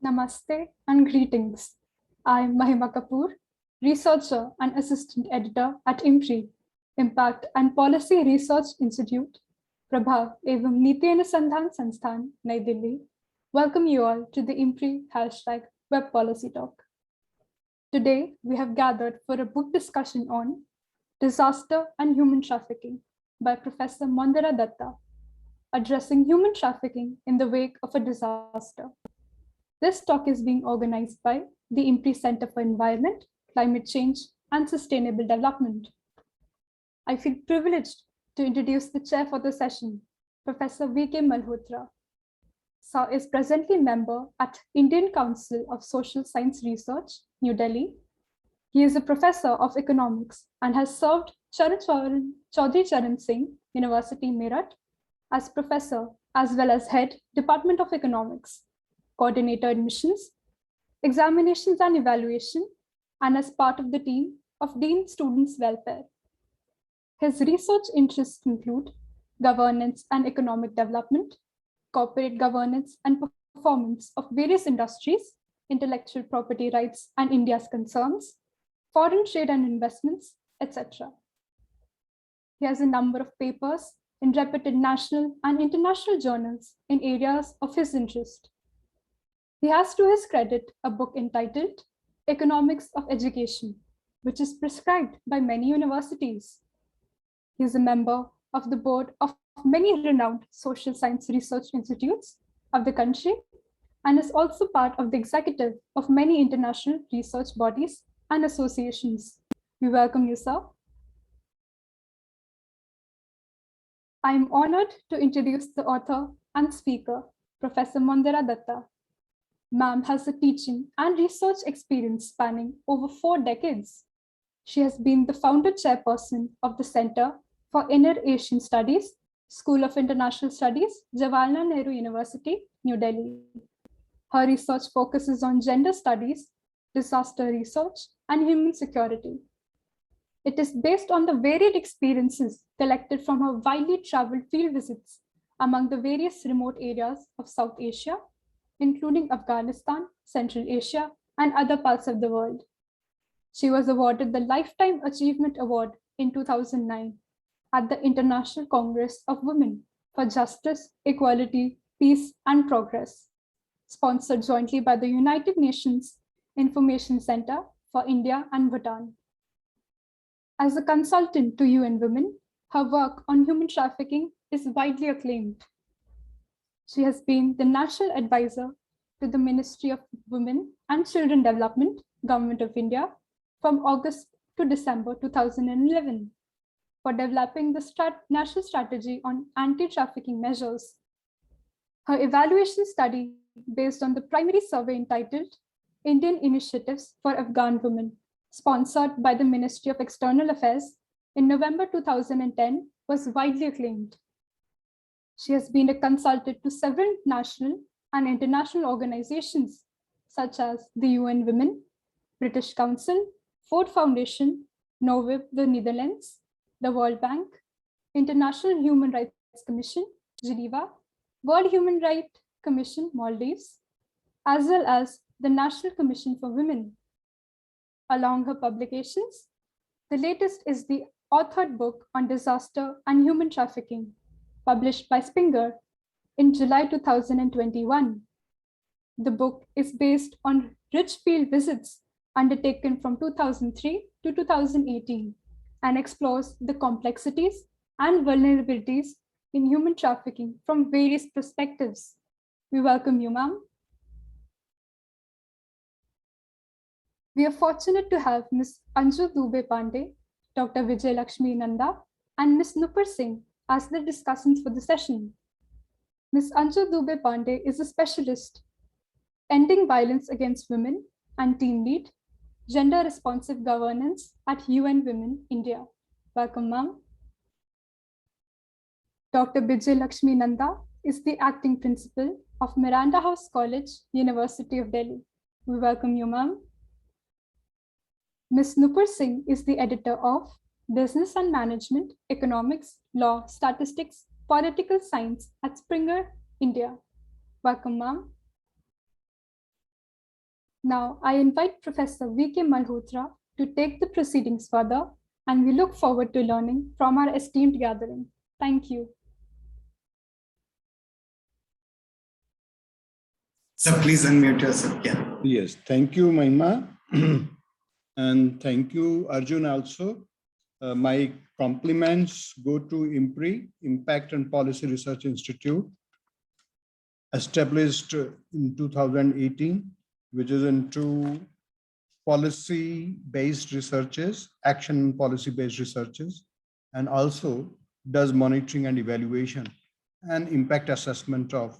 Namaste and greetings. I am Mahima Kapoor, researcher and assistant editor at IMPRI, Impact and Policy Research Institute, Prabhav एवं नीति अनुसंधान संस्थान नई Delhi. Welcome you all to the IMPRI #Web Policy Talk. Today, we have gathered for a book discussion on Disaster and Human Trafficking by Professor Mondira Dutta, addressing human trafficking in the wake of a disaster. This talk is being organized by the IMPRI Center for Environment, Climate Change, and Sustainable Development. I feel privileged to introduce the chair for the session, Professor V.K. Malhotra. Sir is presently member at Indian Council of Social Science Research, New Delhi. He is a professor of economics and has served Chaudhry Charan Singh University, Meerut, as professor as well as head Department of Economics, coordinator admissions, examinations and evaluation, and as part of the team of Dean Students Welfare. His research interests include governance and economic development, corporate governance and performance of various industries, intellectual property rights and India's concerns, foreign trade and investments, etc. He has a number of papers in reputed national and international journals in areas of his interest. He has to his credit a book entitled Economics of Education, which is prescribed by many universities. He is a member of the board of many renowned social science research institutes of the country and is also part of the executive of many international research bodies and associations. We welcome you, sir. I am honored to introduce the author and speaker, Professor Mondira Dutta. Ma'am has a teaching and research experience spanning over 4 decades. She has been the founder chairperson of the Center for Inner Asian Studies, School of International Studies, Jawaharlal Nehru University, New Delhi. Her research focuses on gender studies, disaster research, and human security. It is based on the varied experiences collected from her widely traveled field visits among the various remote areas of South Asia, including Afghanistan, Central Asia, and other parts of the world. She was awarded the Lifetime Achievement Award in 2009 at the International Congress of Women for Justice, Equality, Peace, and Progress, sponsored jointly by the United Nations Information Center for India and Bhutan. As a consultant to UN Women, her work on human trafficking is widely acclaimed. She has been the National Advisor to the Ministry of Women and Children Development, Government of India, from August to December 2011 for developing the national strategy on anti-trafficking measures. Her evaluation study based on the primary survey entitled Indian Initiatives for Afghan Women, sponsored by the Ministry of External Affairs in November 2010, was widely acclaimed. She has been a consultant to several national and international organizations, such as the UN Women, British Council, Ford Foundation, NOVIB, the Netherlands, the World Bank, International Human Rights Commission, Geneva, World Human Rights Commission, Maldives, as well as the National Commission for Women. Along her publications, the latest is the authored book on disaster and human trafficking, published by Springer in July 2021. The book is based on rich field visits undertaken from 2003 to 2018 and explores the complexities and vulnerabilities in human trafficking from various perspectives. We welcome you, ma'am. We are fortunate to have Ms. Anju Dubey Pandey, Dr. Vijay Lakshmi Nanda, and Ms. Nupur Singh as the discussants for the session. Ms. Anju Dubey Pandey is a specialist ending violence against women and team lead, gender responsive governance at UN Women India. Welcome, ma'am. Dr. Vijay Lakshmi Nanda is the acting principal of Miranda House College, University of Delhi. We welcome you, ma'am. Ms. Nupur Singh is the editor of Business and Management, Economics, Law, Statistics, Political Science at Springer, India. Welcome, ma'am. Now, I invite Professor V.K. Malhotra to take the proceedings further, and we look forward to learning from our esteemed gathering. Thank you. So please unmute yourself. Yeah. Yes, thank you, Mahima. And thank you, Arjun, also. My compliments go to IMPRI, Impact and Policy Research Institute, established in 2018, which is into policy-based researches, action and policy-based researches, and also does monitoring and evaluation and impact assessment of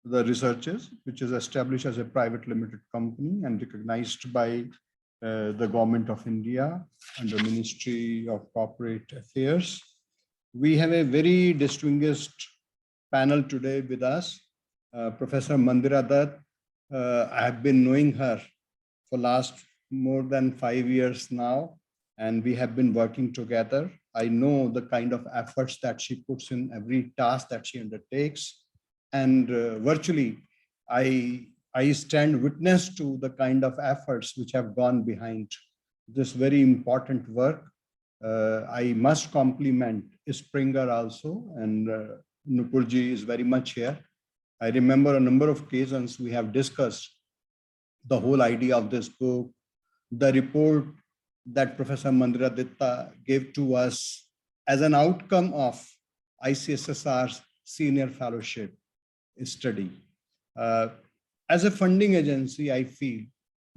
the researches, which is established as a private limited company and recognized by the Government of India and the Ministry of Corporate Affairs. We have a very distinguished panel today with us, Professor Mondira Dutta. I have been knowing her for last more than 5 years now, and we have been working together. I know the kind of efforts that she puts in every task that she undertakes, and virtually I stand witness to the kind of efforts which have gone behind this very important work. I must compliment Springer also, and Nupurji is very much here. I remember a number of occasions we have discussed the whole idea of this book, the report that Professor Mondira Dutta gave to us as an outcome of ICSR's senior fellowship study. As a funding agency, I feel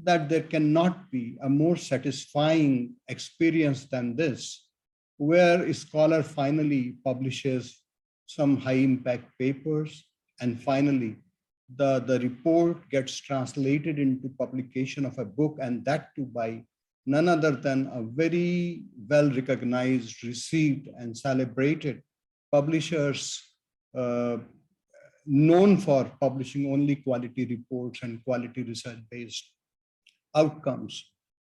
that there cannot be a more satisfying experience than this, where a scholar finally publishes some high impact papers, and finally the report gets translated into publication of a book, and that too by none other than a very well recognized, received and celebrated publishers known for publishing only quality reports and quality research based outcomes.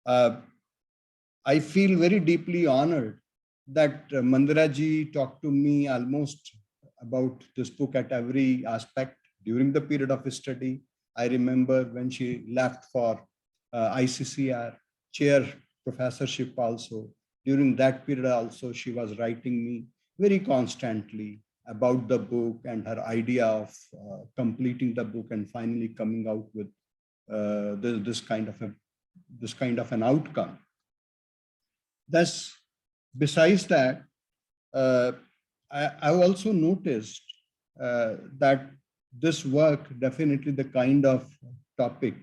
I feel very deeply honored that Mondira ji talked to me almost about this book at every aspect during the period of study. I remember when she left for ICSR chair professorship also. During that period also, she was writing me very constantly about the book and her idea of completing the book and finally coming out with this kind of an outcome. Thus, besides that, I also noticed that this work, definitely the kind of topic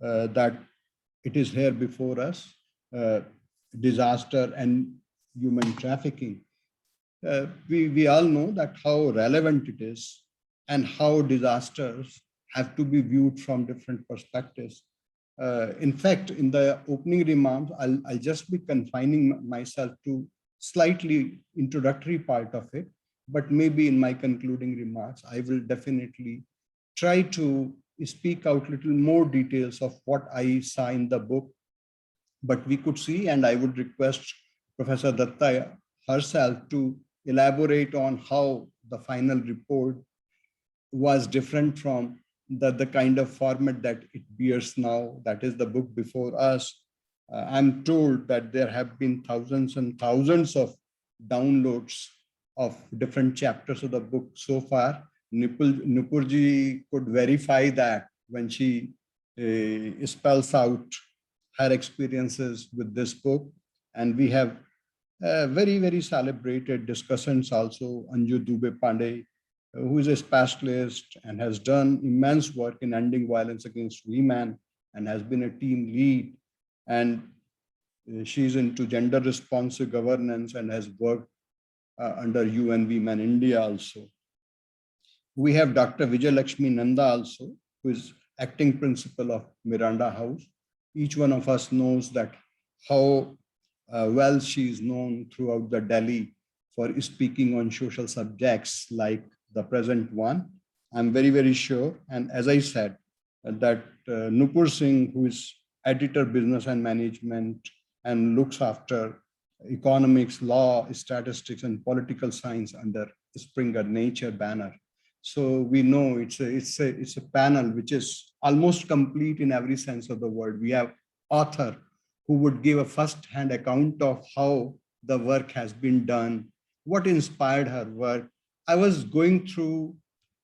that it is here before us, disaster and human trafficking. We all know that how relevant it is and how disasters have to be viewed from different perspectives. In fact, in the opening remarks, I'll just be confining myself to slightly introductory part of it, but maybe in my concluding remarks, I will definitely try to speak out little more details of what I saw in the book. But we could see, and I would request Professor Dutta herself to elaborate on how the final report was different from the kind of format that it bears now, that is the book before us. I'm told that there have been thousands and thousands of downloads of different chapters of the book so far. Nupurji could verify that when she spells out her experiences with this book. And we have very, very celebrated discussants also, Anju, Dubey, Pandey, who is a specialist and has done immense work in ending violence against women and has been a team lead. And she's into gender responsive governance and has worked under UN Women India also. We have Dr. Vijay Lakshmi Nanda also, who is acting principal of Miranda House. Each one of us knows that how well she is known throughout the Delhi for speaking on social subjects like the present one. I'm very, very sure. And as I said, that Nupur Singh, who is editor, business and management, and looks after economics, law, statistics, and political science under Springer Nature banner. So we know it's a panel which is almost complete in every sense of the word. We have author who would give a first-hand account of how the work has been done, what inspired her work. I was going through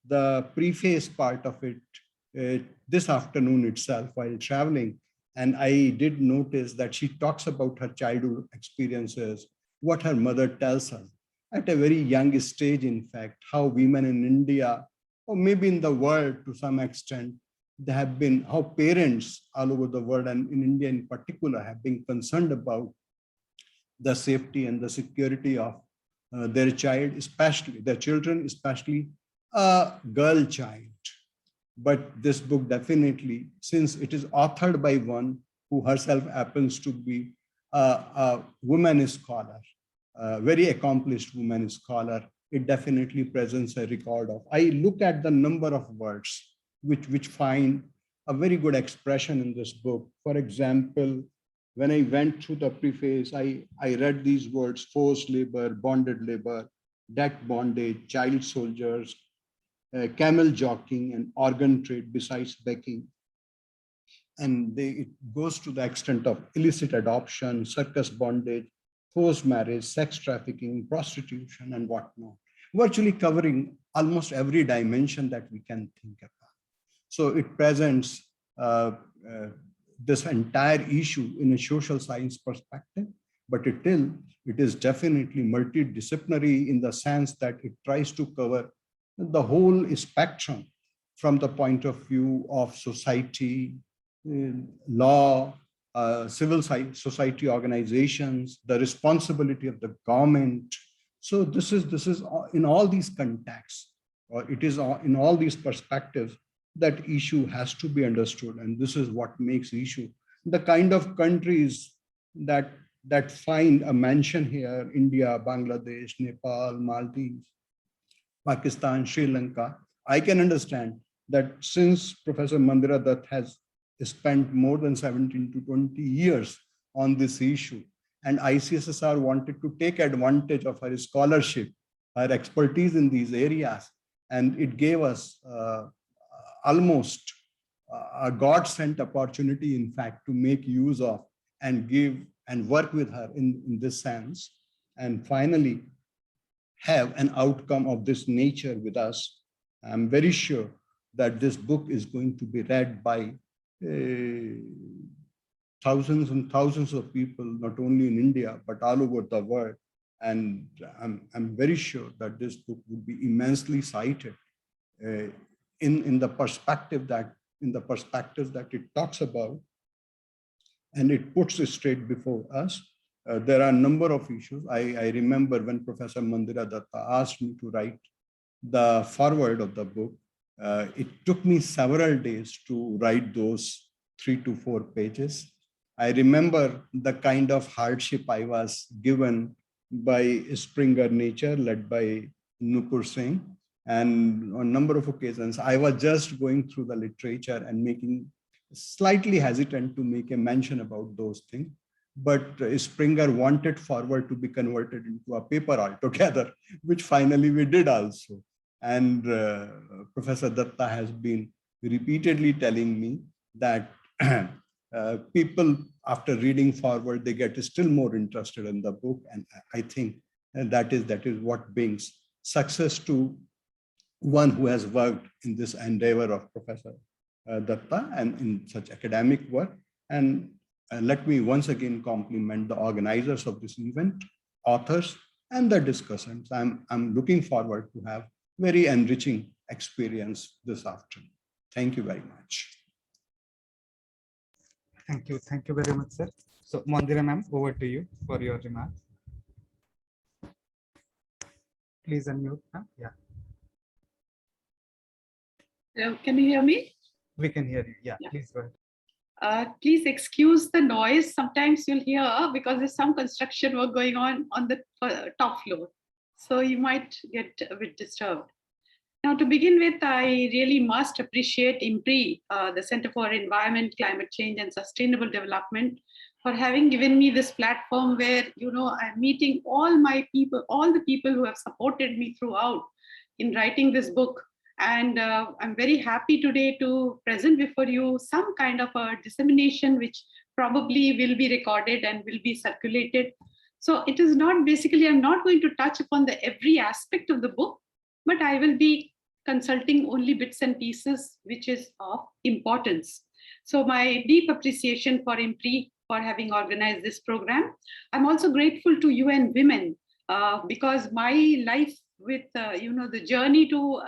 the preface part of it this afternoon itself while traveling, and I did notice that she talks about her childhood experiences, what her mother tells her at a very young stage, in fact, how women in India, or maybe in the world to some extent, they have been, how parents all over the world and in India in particular have been concerned about the safety and the security of their child, especially their children, especially a girl child. But this book definitely, since it is authored by one who herself happens to be a woman scholar, a very accomplished woman scholar, it definitely presents a record of. I look at the number of words which find a very good expression in this book. For example, when I went through the preface, I read these words: forced labor, bonded labor, debt bondage, child soldiers, camel jockeying, and organ trade besides becking. And it goes to the extent of illicit adoption, circus bondage, forced marriage, sex trafficking, prostitution, and whatnot, virtually covering almost every dimension that we can think about. So it presents this entire issue in a social science perspective, but it is definitely multidisciplinary in the sense that it tries to cover the whole spectrum from the point of view of society, law, civil society organizations, the responsibility of the government. So this is in all these contexts, or it is in all these perspectives that issue has to be understood. And this is what makes issue. The kind of countries that find a mention here: India, Bangladesh, Nepal, Maldives, Pakistan, Sri Lanka. I can understand that since Professor Mondira Dutta has spent more than 17 to 20 years on this issue, and ICSR wanted to take advantage of her scholarship, her expertise in these areas, and it gave us almost a God-sent opportunity, in fact, to make use of and give and work with her in this sense, and finally have an outcome of this nature with us. I'm very sure that this book is going to be read by thousands and thousands of people, not only in India, but all over the world. And I'm very sure that this book would be immensely cited in the perspectives that it talks about, and it puts it straight before us. There are a number of issues. I remember when Professor Mondira Dutta asked me to write the foreword of the book, it took me several days to write those 3 to 4 pages. I remember the kind of hardship I was given by Springer Nature, led by Nupur Singh. And on a number of occasions, I was just going through the literature and slightly hesitant to make a mention about those things. But Springer wanted forward to be converted into a paper altogether, which finally we did also. And Professor Dutta has been repeatedly telling me that people, after reading forward, they get still more interested in the book. And I think that is what brings success to one who has worked in this endeavor of Professor Dutta and in such academic work. And let me once again compliment the organizers of this event, authors, and the discussants. I'm looking forward to have very enriching experience this afternoon. Thank you very much. Thank you very much, sir. So Mondira ma'am, over to you for your remarks. Please unmute, ma'am. Yeah. Can you hear me? We can hear you. Yeah. Please go ahead. Please excuse the noise. Sometimes you'll hear because there's some construction work going on the top floor. So you might get a bit disturbed. Now, to begin with, I really must appreciate IMPRI, the Center for Environment, Climate Change and Sustainable Development, for having given me this platform where, I'm meeting all the people who have supported me throughout in writing this book. And I'm very happy today to present before you some kind of a dissemination which probably will be recorded and will be circulated. So it is not basically, I'm not going to touch upon every aspect of the book, but I will be consulting only bits and pieces which is of importance. So my deep appreciation for IMPRI for having organized this program. I'm also grateful to UN Women because my life with, the journey to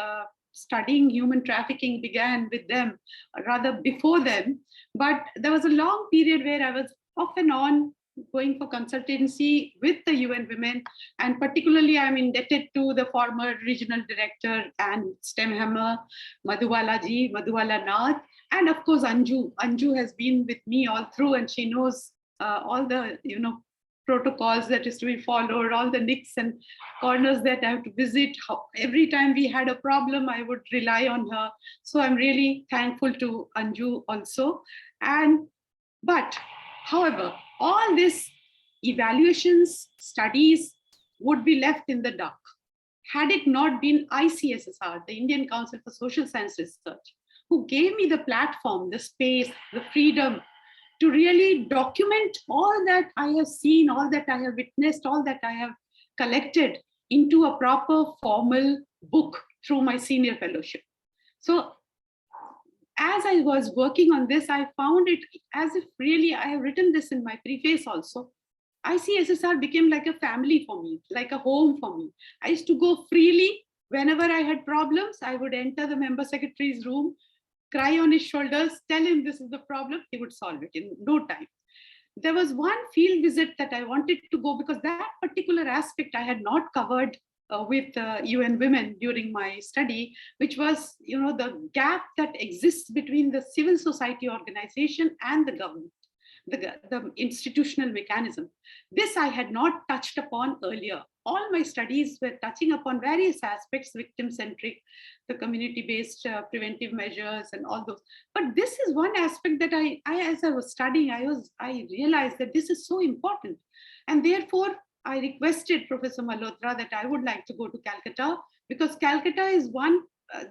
studying human trafficking began with them, rather before them. But there was a long period where I was off and on going for consultancy with the UN Women, and particularly I'm indebted to the former regional director and STEM hammer, Madhuwala Nath, and of course Anju. Anju has been with me all through, and she knows all the protocols that is to be followed, all the nicks and corners that I have to visit. Every time we had a problem, I would rely on her. So I'm really thankful to Anju also. But however, all these evaluations, studies would be left in the dark had it not been ICSR, the Indian Council for Social Science Research, who gave me the platform, the space, the freedom to really document all that I have seen, all that I have witnessed, all that I have collected into a proper formal book through my senior fellowship. So as I was working on this, I found it as if really, I have written this in my preface also, ICSR became like a family for me, like a home for me. I used to go freely whenever I had problems. I would enter the member secretary's room, cry on his shoulders, tell him this is the problem, he would solve it in no time. There was one field visit that I wanted to go because that particular aspect I had not covered with UN Women during my study, which was, the gap that exists between the civil society organization and the government, the institutional mechanism. This I had not touched upon earlier. All my studies were touching upon various aspects, victim-centric, the community-based preventive measures and all those. But this is one aspect that I as I was studying, I realized that this is so important. And therefore, I requested Professor Malhotra that I would like to go to Calcutta, because Calcutta is one,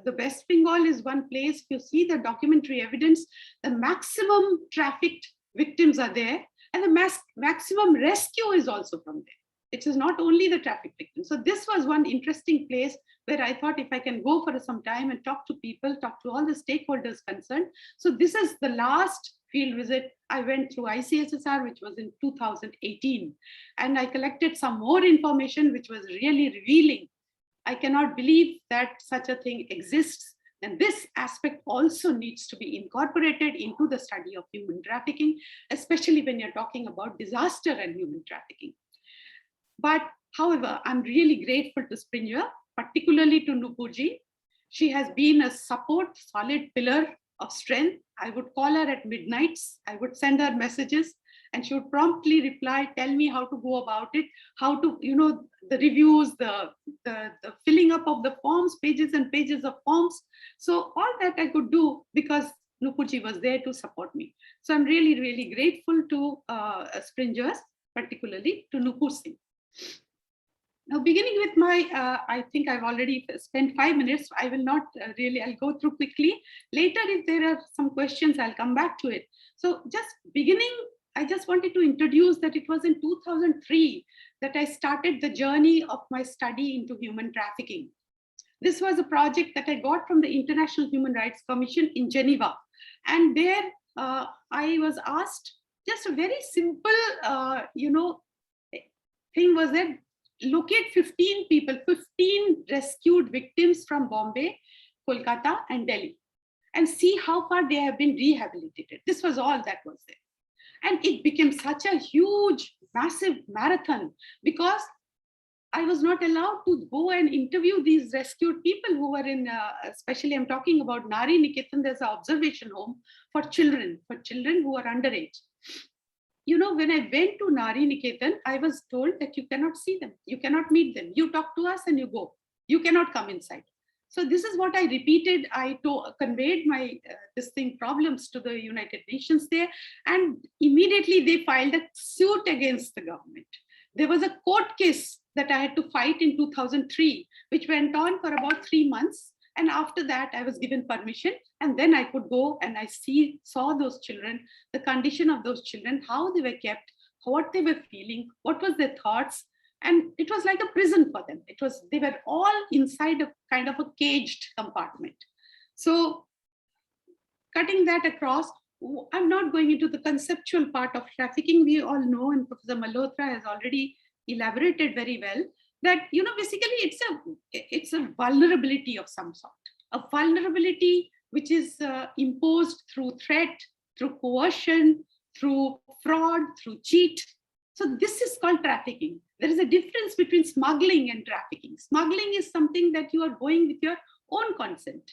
the West Bengal is one place, you see the documentary evidence, the maximum trafficked victims are there, and the maximum rescue is also from there. It is not only the traffic victims. So this was one interesting place where I thought if I can go for some time and talk to people, talk to all the stakeholders concerned. So this is the last field visit I went through ICSR, which was in 2018. And I collected some more information, which was really revealing. I cannot believe that such a thing exists. And this aspect also needs to be incorporated into the study of human trafficking, especially when you're talking about disaster and human trafficking. But however, I'm really grateful to Springer, particularly to Nupurji. She has been a support, solid pillar of strength. I would call her at midnights. I would send her messages and she would promptly reply, tell me how to go about it, how to, the reviews, the filling up of the forms, pages and pages of forms. So all that I could do because Nupurji was there to support me. So I'm really, really grateful to Springers, particularly to Nupur Singh. Now, beginning with my, I think I've already spent 5 minutes. I will not I'll go through quickly. Later, if there are some questions, I'll come back to it. So just beginning, I just wanted to introduce that it was in 2003 that I started the journey of my study into human trafficking. This was a project that I got from the International Human Rights Commission in Geneva. And there I was asked just a very simple, thing was that locate 15 people, 15 rescued victims from Bombay, Kolkata, and Delhi, and see how far they have been rehabilitated. This was all that was there. And it became such a huge, massive marathon because I was not allowed to go and interview these rescued people who were in, especially I'm talking about Nari Niketan, there's an observation home for children who are underage. When I went to Nari Niketan, I was told that you cannot see them, you cannot meet them. You talk to us and you go. You cannot come inside. So this is what I repeated. I conveyed my problems to the United Nations there, and immediately they filed a suit against the government. There was a court case that I had to fight in 2003, which went on for about 3 months. And after that, I was given permission, and then I could go and I saw those children, the condition of those children, how they were kept, what they were feeling, what was their thoughts. And it was like a prison for them. They were all inside a kind of a caged compartment. So cutting that across, I'm not going into the conceptual part of trafficking. We all know, and Professor Malhotra has already elaborated very well, that basically it's a vulnerability of some sort, a vulnerability which is imposed through threat, through coercion, through fraud, through cheat. So this is called trafficking. There is a difference between smuggling and trafficking. Smuggling is something that you are going with your own consent,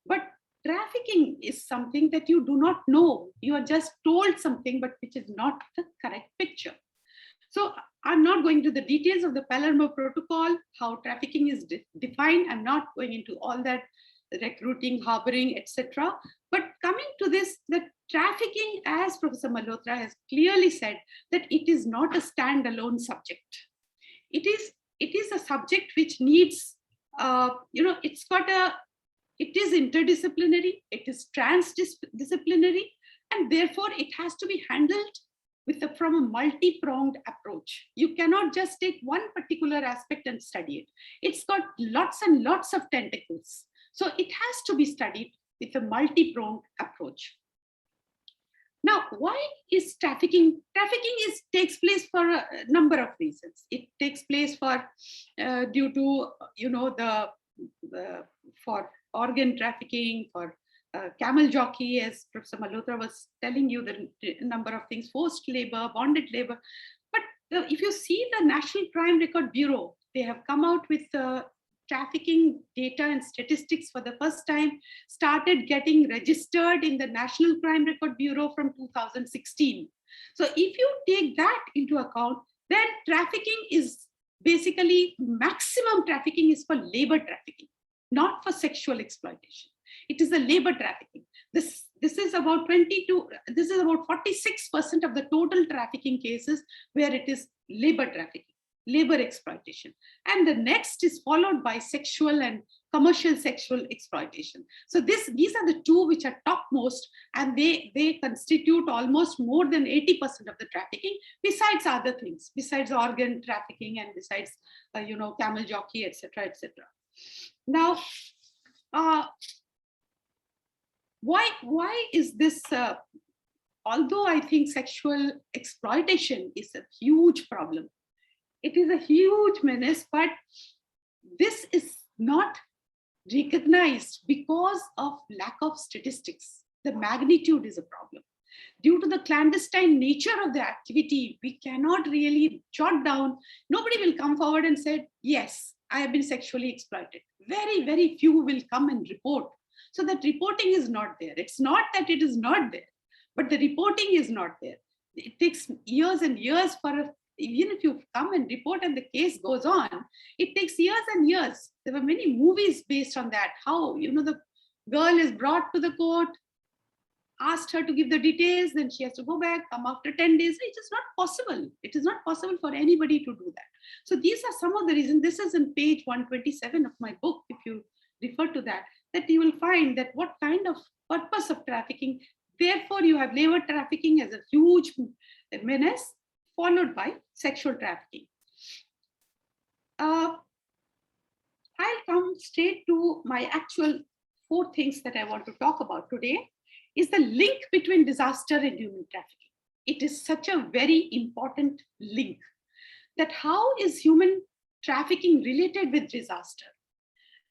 but trafficking is something that you do not know. You are just told something, but which is not the correct picture. So I'm not going to the details of the Palermo Protocol, how trafficking is defined. I'm not going into all that recruiting, harboring, etc. But coming to this, that trafficking, as Professor Malhotra has clearly said, that it is not a standalone subject. It is a subject which needs, it is interdisciplinary, it is transdisciplinary, and therefore it has to be handled from a multi-pronged approach. You cannot just take one particular aspect and study it. It's got lots and lots of tentacles. So it has to be studied with a multi-pronged approach. Now, why is trafficking? Trafficking takes place for a number of reasons. It takes place due to, for organ trafficking, for camel jockey, as Professor Malhotra was telling you, the number of things, forced labor, bonded labor. But if you see the National Crime Record Bureau, they have come out with trafficking data and statistics for the first time, started getting registered in the National Crime Record Bureau from 2016. So if you take that into account, then trafficking is basically, maximum trafficking is for labor trafficking, not for sexual exploitation. It is a labor trafficking. This is about 46% of the total trafficking cases where it is labor trafficking, labor exploitation. And the next is followed by sexual and commercial sexual exploitation. So these are the two which are topmost, and they constitute almost more than 80% of the trafficking, besides other things, besides organ trafficking and besides, camel jockey, etc., etc. Now, why is this, although I think sexual exploitation is a huge problem, it is a huge menace, but this is not recognized because of lack of statistics. The magnitude is a problem. Due to the clandestine nature of the activity, we cannot really jot down. Nobody will come forward and say, yes, I have been sexually exploited. Very, very few will come and report. So that reporting is not there. It's not that it is not there, but the reporting is not there. It takes years and years even if you come and report and the case goes on, it takes years and years. There were many movies based on that. How, the girl is brought to the court, asked her to give the details, then she has to go back, come after 10 days. It is not possible. It is not possible for anybody to do that. So these are some of the reasons. This is in page 127 of my book, if you refer to that you will find that what kind of purpose of trafficking. Therefore, you have labor trafficking as a huge menace, followed by sexual trafficking. I'll come straight to my actual 4 things that I want to talk about today, is the link between disaster and human trafficking. It is such a very important link, that how is human trafficking related with disaster?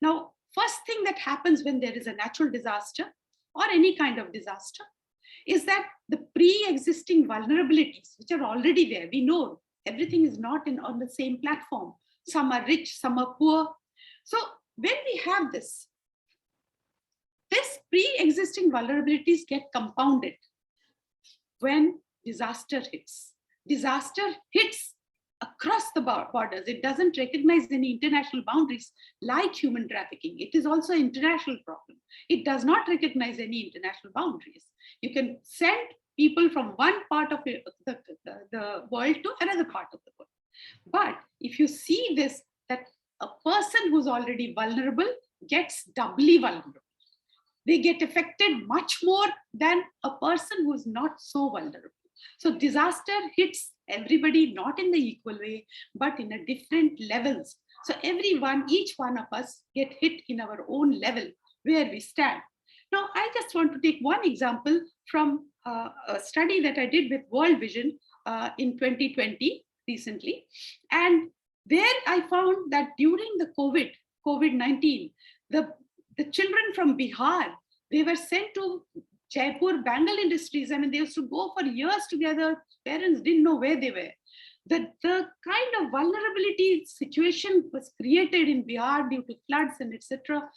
Now, first thing that happens when there is a natural disaster or any kind of disaster is that the pre-existing vulnerabilities, which are already there, we know everything is not on the same platform. Some are rich, some are poor. So when we have this pre-existing vulnerabilities get compounded when disaster hits. Disaster hits across the borders. It doesn't recognize any international boundaries like human trafficking. It is also an international problem. It does not recognize any international boundaries. You can send people from one part of the world to another part of the world. But if you see this, that a person who's already vulnerable gets doubly vulnerable. They get affected much more than a person who is not so vulnerable. So disaster hits everybody, not in the equal way, but in a different levels. So each one of us get hit in our own level where we stand. Now, I just want to take one example from a study that I did with World Vision in 2020 recently. And there I found that during the COVID-19, the children from Bihar, they were sent to Jaipur Bangle Industries. I mean, they used to go for years together. Parents didn't know where they were. The kind of vulnerability situation was created in Bihar due to floods and etc.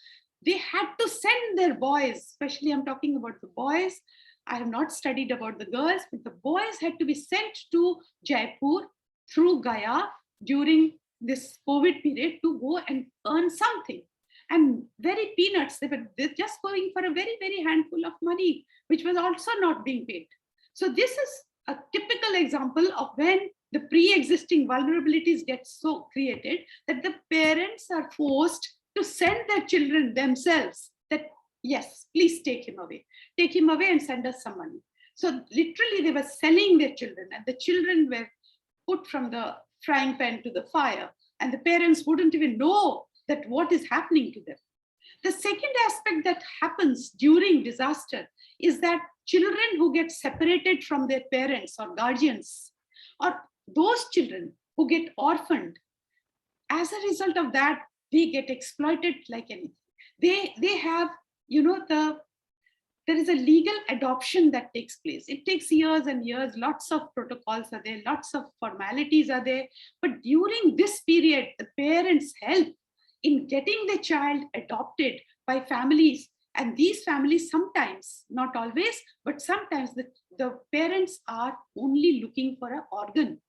They had to send their boys, especially I'm talking about the boys. I have not studied about the girls, but the boys had to be sent to Jaipur through Gaya during this COVID period to go and earn something. And very peanuts, they're just going for a very, very handful of money, which was also not being paid. So this is a typical example of when the pre-existing vulnerabilities get so created that the parents are forced to send their children themselves that, yes, please take him away and send us some money. So literally they were selling their children, and the children were put from the frying pan to the fire, and the parents wouldn't even know that what is happening to them. The second aspect that happens during disaster is that children who get separated from their parents or guardians, or those children who get orphaned, as a result of that, they get exploited like anything. They have, there is a legal adoption that takes place. It takes years and years, lots of protocols are there, lots of formalities are there. But during this period, the parents help in getting the child adopted by families. And these families sometimes, not always, but sometimes the parents are only looking for an organ,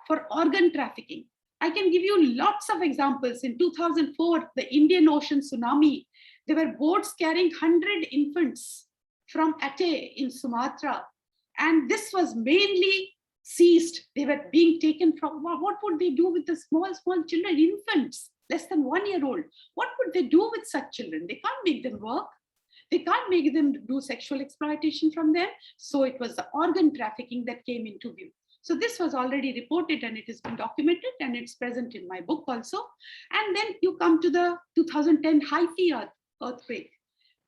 for organ trafficking. I can give you lots of examples. In 2004, the Indian Ocean tsunami, there were boats carrying 100 infants from Aceh in Sumatra. And this was mainly seized. They were being taken from, what would they do with the small children, infants, less than 1 year old? What would they do with such children? They can't make them work. They can't make them do sexual exploitation from them. So it was the organ trafficking that came into view. So this was already reported and it has been documented and it's present in my book also. And then you come to the 2010 Haiti earthquake.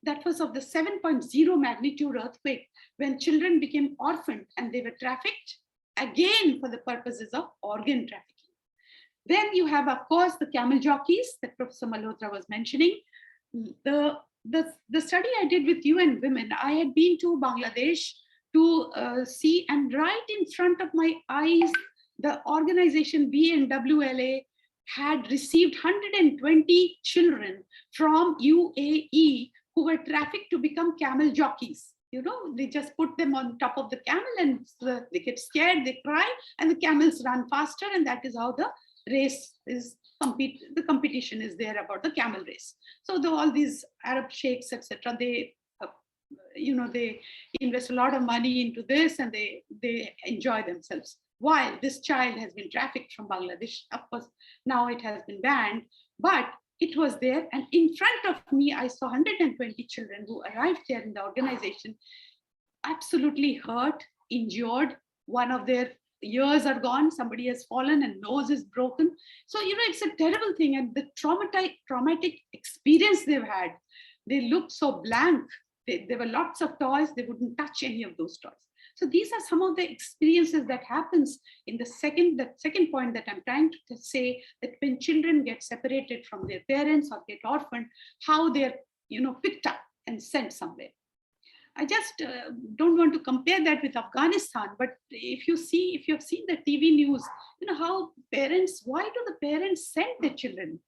That was of the 7.0 magnitude earthquake when children became orphaned and they were trafficked again for the purposes of organ trafficking. Then you have, of course, the Camel Jockeys that Professor Malhotra was mentioning. The study I did with UN Women, I had been to Bangladesh to see, and right in front of my eyes, the organization BNWLA had received 120 children from UAE who were trafficked to become camel jockeys. They just put them on top of the camel and they get scared, they cry, and the camels run faster, and that is how the race is the competition is there about the camel race. So all these Arab sheikhs, etc., they invest a lot of money into this and they enjoy themselves. While this child has been trafficked from Bangladesh, of course, now it has been banned, but it was there. And in front of me, I saw 120 children who arrived there in the organization, absolutely hurt, injured. One of their ears are gone, somebody has fallen and nose is broken. So, it's a terrible thing. And the traumatic experience they've had, they looked so blank. There were lots of toys, they wouldn't touch any of those toys. So these are some of the experiences that happens in the second point that I'm trying to say, that when children get separated from their parents or get orphaned, how they're, picked up and sent somewhere. I just don't want to compare that with Afghanistan, but if you have seen the TV news, how why do the parents send their children?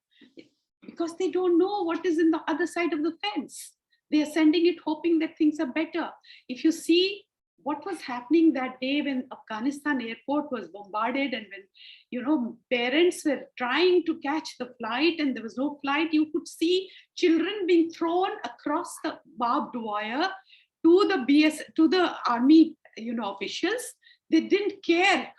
Because they don't know what is in the other side of the fence. They are sending it hoping that things are better. If you see what was happening that day when Afghanistan airport was bombarded and when, parents were trying to catch the flight and there was no flight, you could see children being thrown across the barbed wire to the army, officials. They didn't care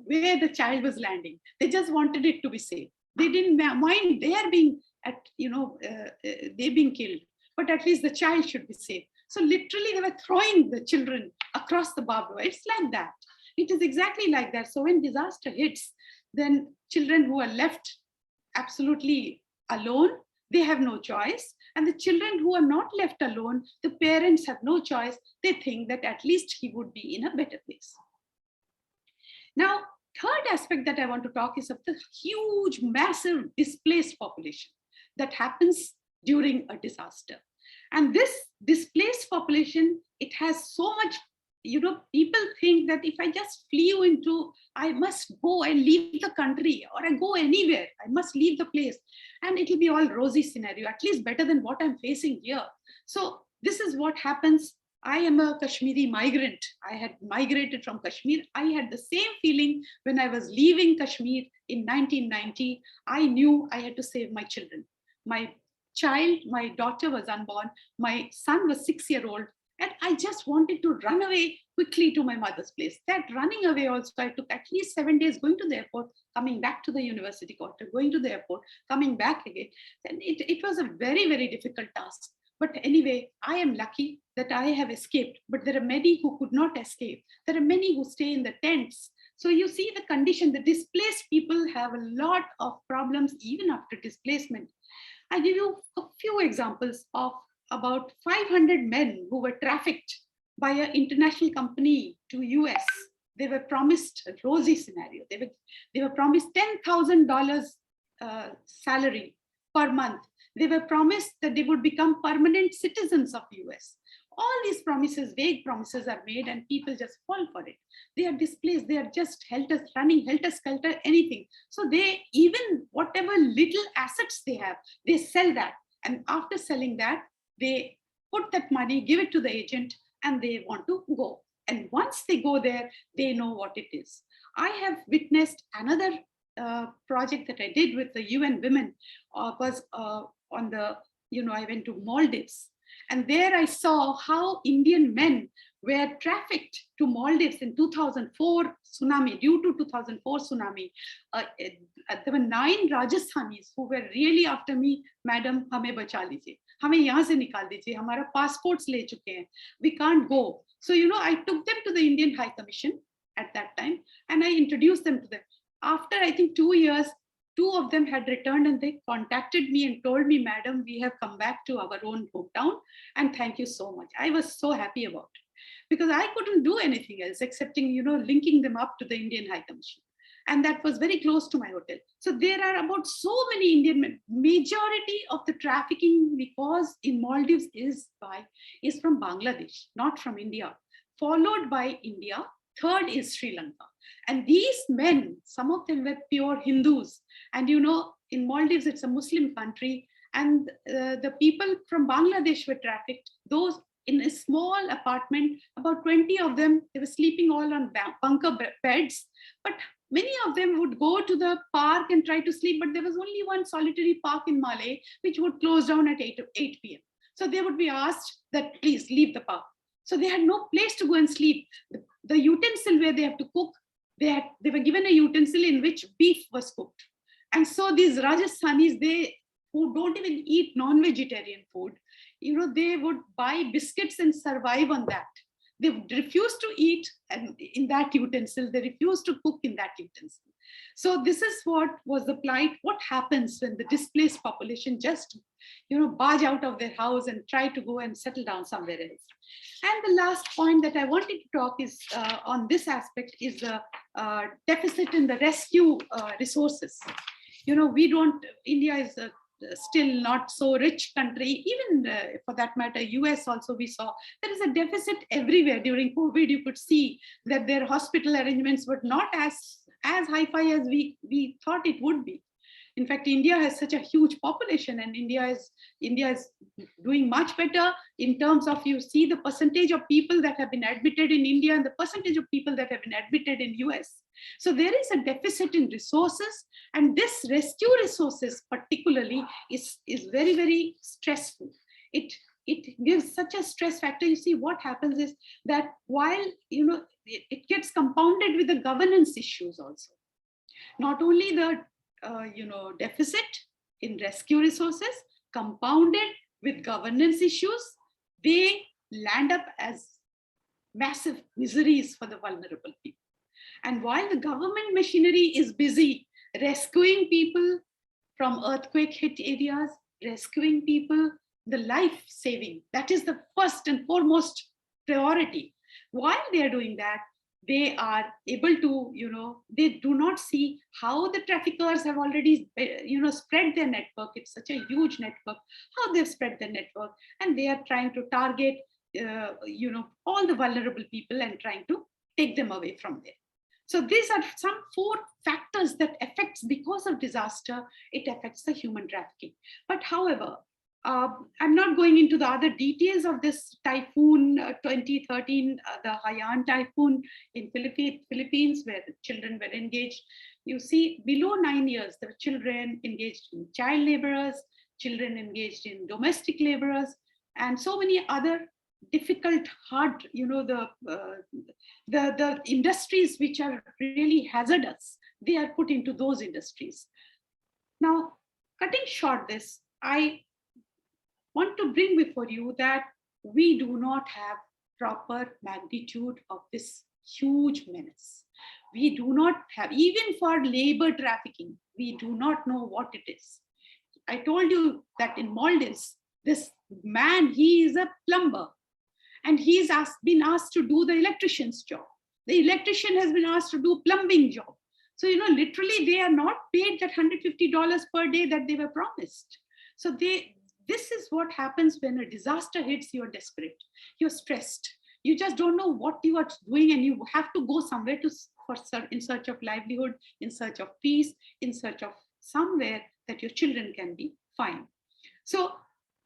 where the child was landing. They just wanted it to be safe. They didn't mind their being at, they being killed, but at least the child should be safe. So literally they were throwing the children across the barbed wire. It's like that. It is exactly like that. So when disaster hits, then children who are left absolutely alone, they have no choice. And the children who are not left alone, the parents have no choice. They think that at least he would be in a better place. Now, third aspect that I want to talk is of the huge, massive displaced population that happens during a disaster. And this displaced population, it has so much, people think that if I just flew into, I must go and leave the country, or I go anywhere, I must leave the place, and it will be all rosy scenario, at least better than what I'm facing here. So this is what happens. I am a Kashmiri migrant. I had migrated from Kashmir. I had the same feeling when I was leaving Kashmir in 1990. I knew I had to save my children. My daughter was unborn. My son was 6-year-old. And I just wanted to run away quickly to my mother's place. That running away also, I took at least 7 days going to the airport, coming back to the university quarter, going to the airport, coming back again. And it was a very, very difficult task. But anyway, I am lucky that I have escaped, but there are many who could not escape. There are many who stay in the tents. So you see the condition, the displaced people have a lot of problems even after displacement. I give you a few examples of about 500 men who were trafficked by an international company to US. They were promised a rosy scenario. They were promised $10,000 salary per month. They were promised that they would become permanent citizens of US. All these promises, vague promises are made, and people just fall for it. They are displaced. They are just running helter-skelter, anything. So they, even whatever little assets they have, they sell that. And after selling that, they put that money, give it to the agent, and they want to go. And once they go there, they know what it is. I have witnessed another project that I did with the UN Women was on the, I went to Maldives. And there I saw how Indian men were trafficked to Maldives in 2004 tsunami, due to 2004 tsunami. There were 9 Rajasthanis who were really after me, Madam, hame bacha lijiye. Hame yahan se nikal dijiye. Hamara passports le chuke hain. We can't go. So, I took them to the Indian High Commission at that time, and I introduced them to them. After, I think, 2 years, 2 of them had returned, and they contacted me and told me, Madam, we have come back to our own hometown, and thank you so much. I was so happy about it because I couldn't do anything else excepting, linking them up to the Indian High Commission. And that was very close to my hotel. So there are about so many Indian men. Majority of the trafficking, because in Maldives is from Bangladesh, not from India, followed by India. Third is Sri Lanka. And these men, some of them were pure Hindus. And in Maldives, it's a Muslim country. And the people from Bangladesh were trafficked. Those in a small apartment, about 20 of them, they were sleeping all on bunker beds. But many of them would go to the park and try to sleep. But there was only one solitary park in Malé, which would close down at 8 p.m. So they would be asked that, please leave the park. So they had no place to go and sleep. The utensil where they have to cook, they were given a utensil in which beef was cooked. And so these Rajasthanis, who don't even eat non-vegetarian food, they would buy biscuits and survive on that. They refuse to eat in that utensil. They refuse to cook in that utensil. So this is what was the plight. What happens when the displaced population just, barge out of their house and try to go and settle down somewhere else. And the last point that I wanted to talk is on this aspect is the deficit in the rescue resources. India is still not so rich country, even for that matter, US also we saw there is a deficit everywhere. During COVID, you could see that their hospital arrangements were not as hi-fi as we thought it would be. In fact, India has such a huge population, and India is doing much better in terms of, you see the percentage of people that have been admitted in India and the percentage of people that have been admitted in US. So there is a deficit in resources, and this rescue resources particularly is very, very stressful. It gives such a stress factor. You see, what happens is that while, it gets compounded with the governance issues also. Not only the deficit, in rescue resources, compounded with governance issues, they land up as massive miseries for the vulnerable people. And while the government machinery is busy rescuing people from earthquake hit areas, rescuing people, the life saving, that is the first and foremost priority. While they are doing that, they are able to, they do not see how the traffickers have already, spread their network. It's such a huge network, how they've spread their network, and they are trying to target, all the vulnerable people and trying to take them away from there. So these are some 4 factors that affects, because of disaster, it affects the human trafficking. But however, I'm not going into the other details of this typhoon 2013, the Haiyan typhoon in Philippines, where the children were engaged. You see, below 9 years, there were children engaged in child laborers, children engaged in domestic laborers, and so many other difficult, hard, the industries which are really hazardous, they are put into those industries. Now, cutting short this, I want to bring before you that we do not have proper magnitude of this huge menace. We do not have, even for labor trafficking, we do not know what it is. I told you that in Maldives, this man, he is a plumber, and he's been asked to do the electrician's job. The electrician has been asked to do plumbing job. So, literally they are not paid that $150 per day that they were promised. So this is what happens when a disaster hits. You're desperate, you're stressed, you just don't know what you are doing, and you have to go somewhere in search of livelihood, in search of peace, in search of somewhere that your children can be fine. So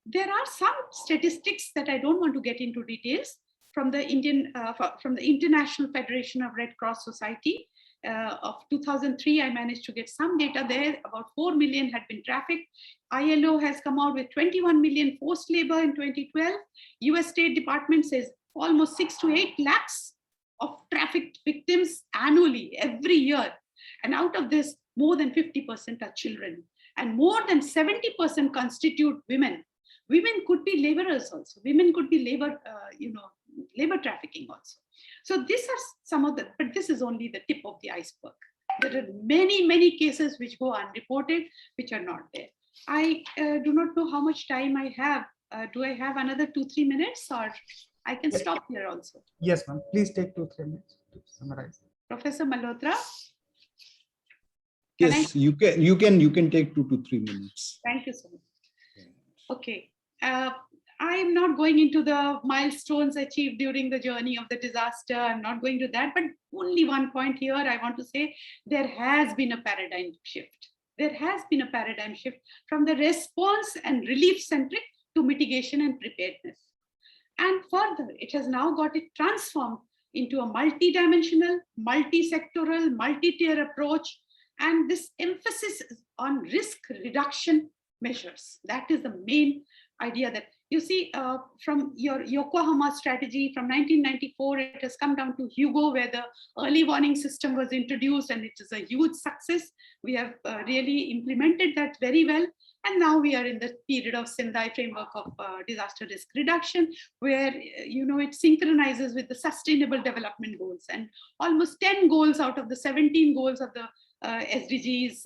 there are some statistics that I don't want to get into details from the International Federation of Red Cross Society. Of 2003, I managed to get some data there. About 4 million had been trafficked. ILO has come out with 21 million forced labor in 2012. US State Department says almost 6 to 8 lakhs of trafficked victims annually, every year. And out of this, more than 50% are children, and more than 70% constitute women. Women could be laborers also. Women could be labor trafficking also. So these are some of the, but this is only the tip of the iceberg. There are many, many cases which go unreported, which are not there. I do not know how much time I have. Do I have another 2-3 minutes, or I can stop here also? Yes, ma'am. Please take 2-3 minutes to summarize. Professor Malhotra? Yes, you can take 2 to 3 minutes. Thank you so much. Okay. I'm not going into the milestones achieved during the journey of the disaster. I'm not going to that, but only one point here I want to say, there has been a paradigm shift. There has been a paradigm shift from the response and relief centric to mitigation and preparedness. And further, it has now got it transformed into a multi-dimensional, multi-sectoral, multi-tier approach. And this emphasis on risk reduction measures. That is the main idea. That you see from your Yokohama strategy from 1994, it has come down to Hugo, where the early warning system was introduced, and it is a huge success. We have really implemented that very well. And now we are in the period of Sendai framework of disaster risk reduction, where it synchronizes with the sustainable development goals, and almost 10 goals out of the 17 goals of the SDGs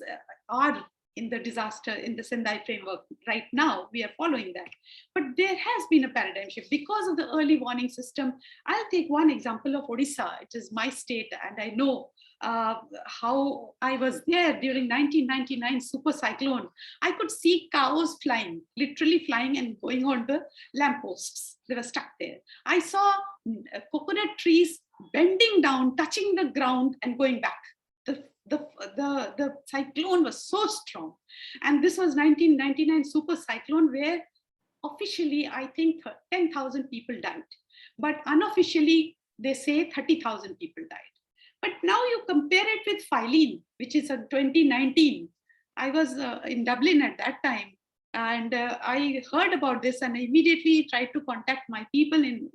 are in the Sendai framework. Right now, we are following that. But there has been a paradigm shift because of the early warning system. I'll take one example of Odisha. It is my state, and I know how I was there during 1999 super cyclone. I could see cows flying, literally flying and going on the lampposts. They were stuck there. I saw coconut trees bending down, touching the ground and going back. The cyclone was so strong. And this was 1999 super cyclone, where officially, I think 10,000 people died. But unofficially, they say 30,000 people died. But now you compare it with Phylline, which is in 2019. I was in Dublin at that time, and I heard about this, and I immediately tried to contact my people in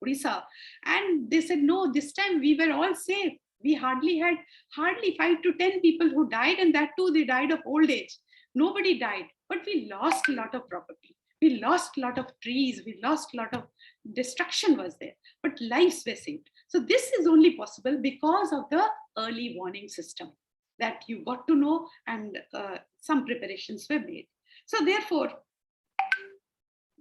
Odisha. And they said, no, this time we were all safe. We hardly had 5 to 10 people who died, and that too, they died of old age. nobody died, but we lost a lot of property. We lost a lot of trees. We lost a lot of destruction was there, but lives were saved. So this is only possible because of the early warning system that you got to know, and some preparations were made. So therefore,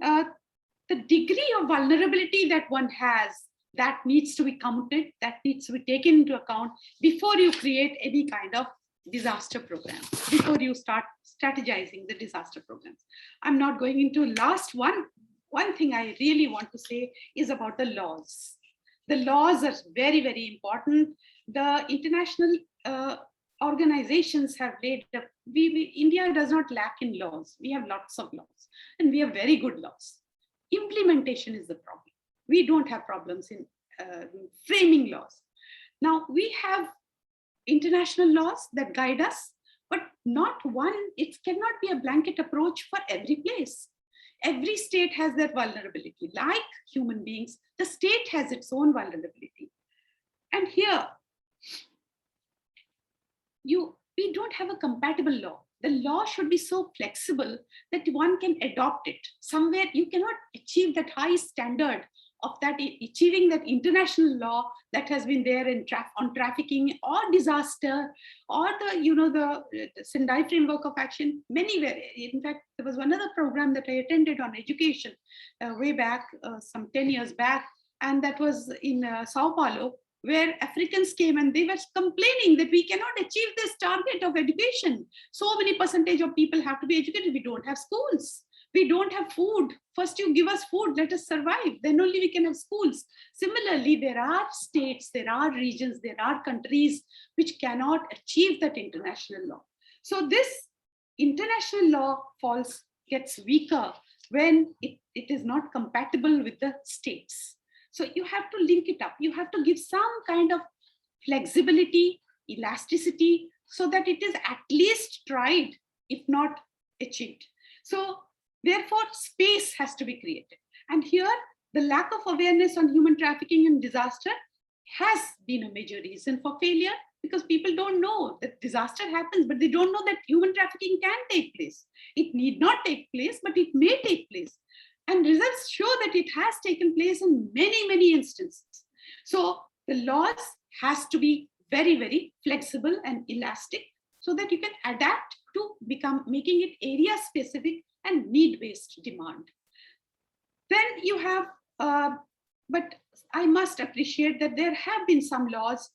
the degree of vulnerability that one has, that needs to be counted, that needs to be taken into account before you create any kind of disaster program, before you start strategizing the disaster programs. I'm not going into last one. One thing I really want to say is about the laws. The laws are very, very important. The international organizations have laid up, India does not lack in laws. We have lots of laws and we have very good laws. Implementation is the problem. We don't have problems in framing laws. Now we have international laws that guide us, but not one, it cannot be a blanket approach for every place. Every state has their vulnerability. Like human beings, the state has its own vulnerability. And here, we don't have a compatible law. The law should be so flexible that one can adopt it. Somewhere you cannot achieve that high standard of that, achieving that international law that has been there in on trafficking or disaster, or the Sendai framework of action. Many were. In fact, there was one other program that I attended on education way back, some 10 years back, and that was in Sao Paulo, where Africans came and they were complaining that we cannot achieve this target of education. So many percentage of people have to be educated. We don't have schools. We don't have food. First you give us food, let us survive. Then only we can have schools. Similarly, there are states, there are regions, there are countries which cannot achieve that international law. So this international law gets weaker when it is not compatible with the states. So you have to link it up. You have to give some kind of flexibility, elasticity, so that it is at least tried, if not achieved. So therefore, space has to be created. And here, the lack of awareness on human trafficking and disaster has been a major reason for failure, because people don't know that disaster happens, but they don't know that human trafficking can take place. It need not take place, but it may take place. And results show that it has taken place in many, many instances. So the laws has to be very, very flexible and elastic so that you can adapt to making it area specific and need-based demand. Then you have, but I must appreciate that there have been some laws,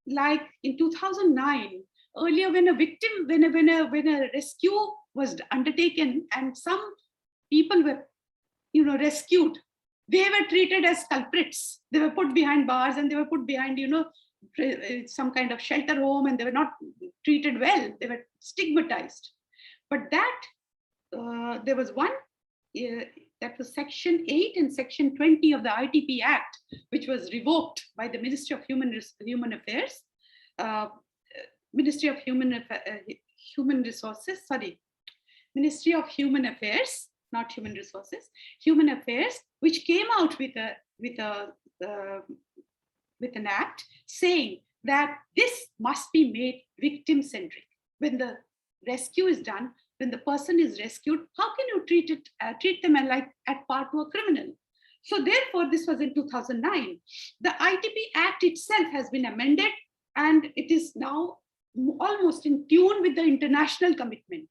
like in 2009, earlier when a victim, when a rescue was undertaken and some people were, rescued, they were treated as culprits. They were put behind bars and they were put behind, some kind of shelter home, and they were not treated well. They were stigmatized. But that, there was one, that was Section 8 and Section 20 of the ITP Act, which was revoked by the Ministry of Human Affairs, Ministry of Human Resources, Ministry of Human Affairs, not Human Resources, Human Affairs, which came out with an act saying that this must be made victim-centric. When the rescue is done, when the person is rescued, how can you treat them like at par to a criminal? So therefore, this was in 2009. The ITP Act itself has been amended, and it is now almost in tune with the international commitment.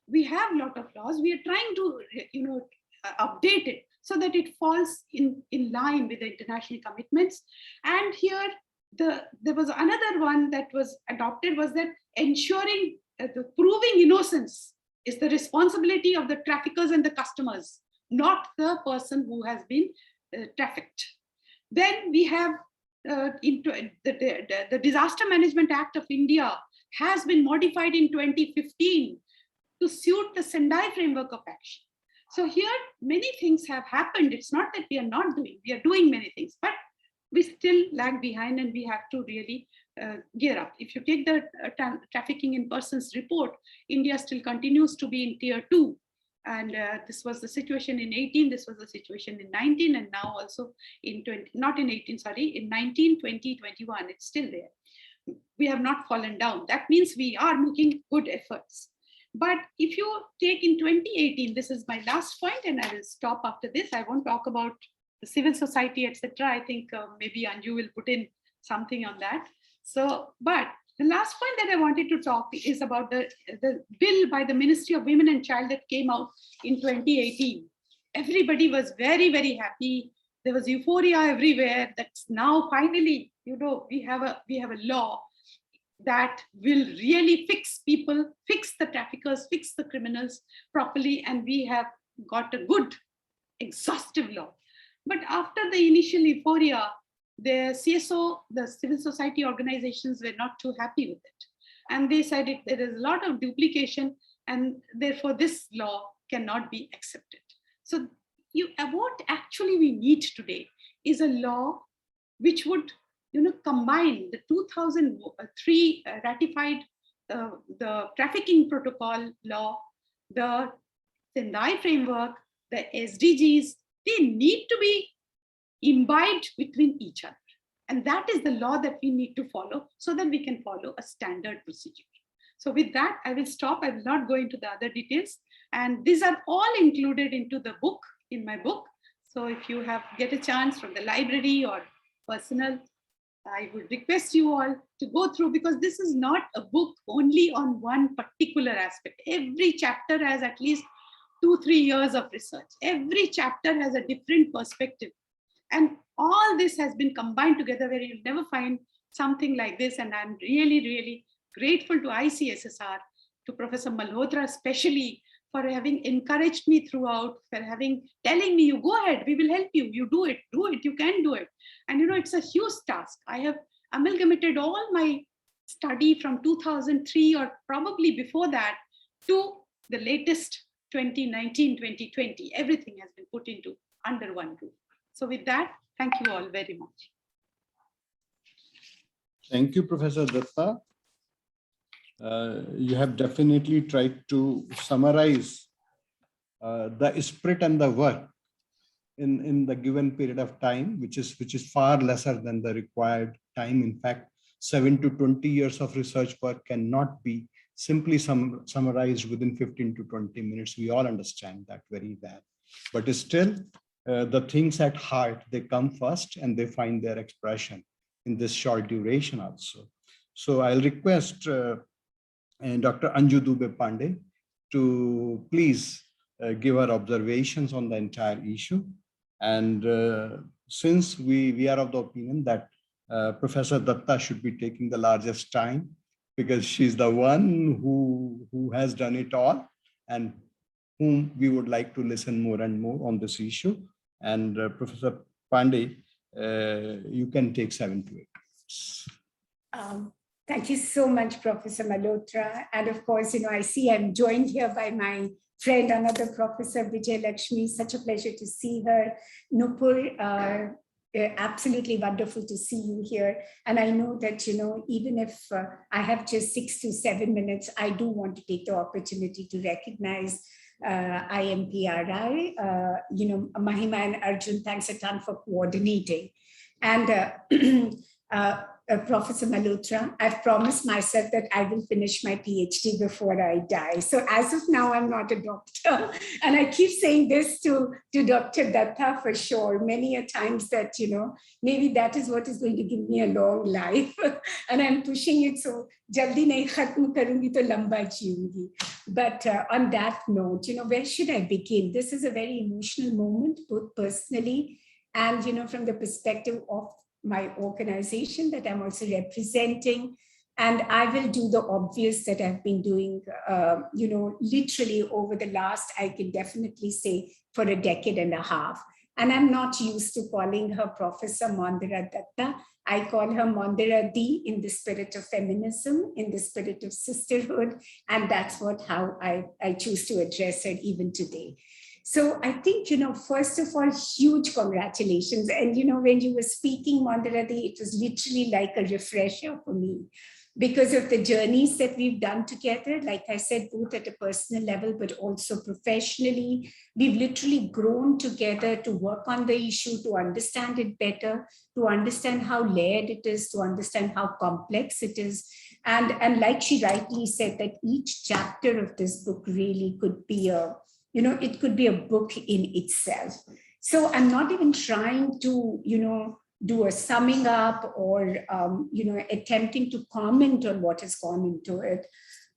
We have a lot of laws. We are trying to, update it so that it falls in line with the international commitments. And here, there was another one that was adopted, was that ensuring the proving innocence is the responsibility of the traffickers and the customers, not the person who has been trafficked. Then we have the Disaster Management Act of India has been modified in 2015 to suit the Sendai framework of action. So here, many things have happened. It's not that we are not doing, we are doing many things, but we still lag behind and we have to really gear up. If you take the trafficking in persons report, India still continues to be in tier 2. And this was the situation in 18, this was the situation in 19, and now also in 20, not in 18, sorry, in 19, 20, 21, it's still there. We have not fallen down. That means we are making good efforts. But if you take in 2018, this is my last point, and I will stop after this. I won't talk about the civil society, etc. I think maybe Anju will put in something on that. So, but the last point that I wanted to talk is about the bill by the Ministry of Women and Child that came out in 2018. Everybody was very, very happy. There was euphoria everywhere. That's now finally, you know, we have a law that will really fix people, fix the traffickers, fix the criminals properly, and we have got a good, exhaustive law. But after the initial euphoria, the CSO, the civil society organizations were not too happy with it. And they said there is a lot of duplication, and therefore this law cannot be accepted. So what actually we need today is a law which would, you know, combine the 2003 ratified the trafficking protocol law, the Sendai framework, the SDGs. They need to be imbibed between each other. And that is the law that we need to follow so that we can follow a standard procedure. So with that, I will stop. I will not go into the other details. And these are all included into the book, in my book. So if you get a chance from the library or personal, I would request you all to go through, because this is not a book only on one particular aspect. Every chapter has at least 2-3 years of research. Every chapter has a different perspective. And all this has been combined together where you'll never find something like this. And I'm really, really grateful to ICSSR, to Professor Malhotra especially, for having encouraged me throughout, for telling me, you go ahead, we will help you, you do it, you can do it. And you know, it's a huge task. I have amalgamated all my study from 2003 or probably before that to the latest 2019, 2020. Everything has been put into under one roof. So with that, thank you all very much. Thank you, Professor Dutta. You have definitely tried to summarize the spirit and the work in the given period of time, which is far lesser than the required time. In fact, 7 to 20 years of research work cannot be simply summarized within 15 to 20 minutes. We all understand that very well. But still, the things at heart, they come first and they find their expression in this short duration also. So I'll request Dr. Anju Dubey Pandey to please give her observations on the entire issue. And since we are of the opinion that Professor Dutta should be taking the largest time, because she's the one who has done it all and whom we would like to listen more and more on this issue. And Professor Pandey, you can take 7 to 8 minutes. Thank you so much, Professor Malhotra. And of course, you know, I see I'm joined here by my friend, another Professor Vijay Lakshmi. Such a pleasure to see her. Nupur, absolutely wonderful to see you here. And I know that, you know, even if I have just 6 to 7 minutes, I do want to take the opportunity to recognize IMPRI, you know, Mahima and Arjun, thanks a ton for coordinating. And Professor Malhotra, I've promised myself that I will finish my PhD before I die. So as of now, I'm not a doctor. And I keep saying this to Dr. Dutta for sure, many a times that, you know, maybe that is what is going to give me a long life. And I'm pushing it so jaldi nahi khatm karungi to lamba jeeungi. But on that note, you know, where should I begin? This is a very emotional moment, both personally and, you know, from the perspective of my organization that I'm also representing. And I will do the obvious that I've been doing, you know, literally over the last, I can definitely say, for a decade and a half. And I'm not used to calling her Professor Mondira Dutta. I call her Mondira D in the spirit of feminism, in the spirit of sisterhood. And that's how I choose to address her even today. So I think, you know, first of all, huge congratulations. And, you know, when you were speaking, Mondira D, it was literally like a refresher for me. because of the journeys that we've done together. Like I said, both at a personal level, but also professionally. We've literally grown together to work on the issue, to understand it better, to understand how layered it is, to understand how complex it is. And like she rightly said, that each chapter of this book really could be it could be a book in itself. So I'm not even trying to, do a summing up or, attempting to comment on what has gone into it.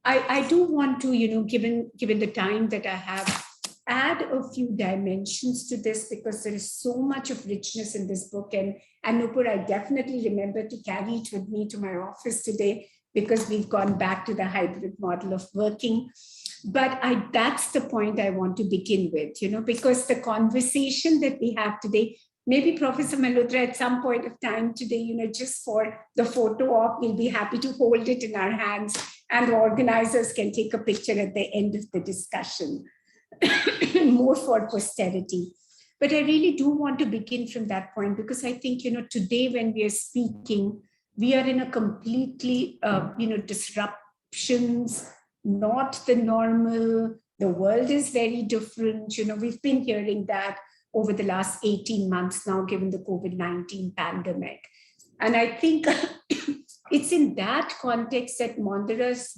I do want to, given the time that I have, add a few dimensions to this, because there is so much of richness in this book. And Nupur, I definitely remember to carry it with me to my office today, because we've gone back to the hybrid model of working. But that's the point I want to begin with, because the conversation that we have today, maybe Professor Malhotra at some point of time today, just for the photo op, we'll be happy to hold it in our hands and the organizers can take a picture at the end of the discussion, more for posterity. But I really do want to begin from that point, because I think, today when we are speaking, we are in a completely, disruptions, not the normal. The world is very different. We've been hearing that over the last 18 months now, given the COVID-19 pandemic. And I think it's in that context that Mondira's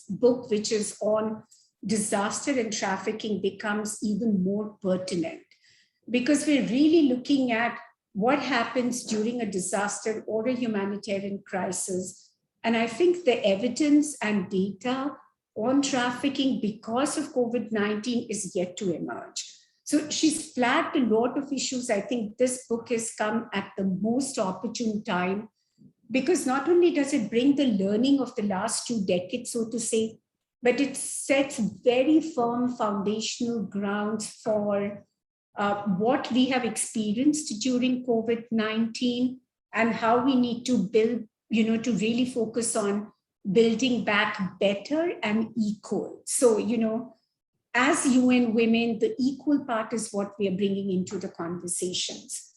book, which is on disaster and trafficking, becomes even more pertinent, because we're really looking at what happens during a disaster or a humanitarian crisis. And I think the evidence and data on trafficking because of COVID-19 is yet to emerge. So she's flagged a lot of issues. I think this book has come at the most opportune time, because not only does it bring the learning of the last 2 decades, so to say, but it sets very firm foundational grounds for what we have experienced during COVID-19 and how we need to build, to really focus on building back better and equal. So, as UN women, the equal part is what we are bringing into the conversations.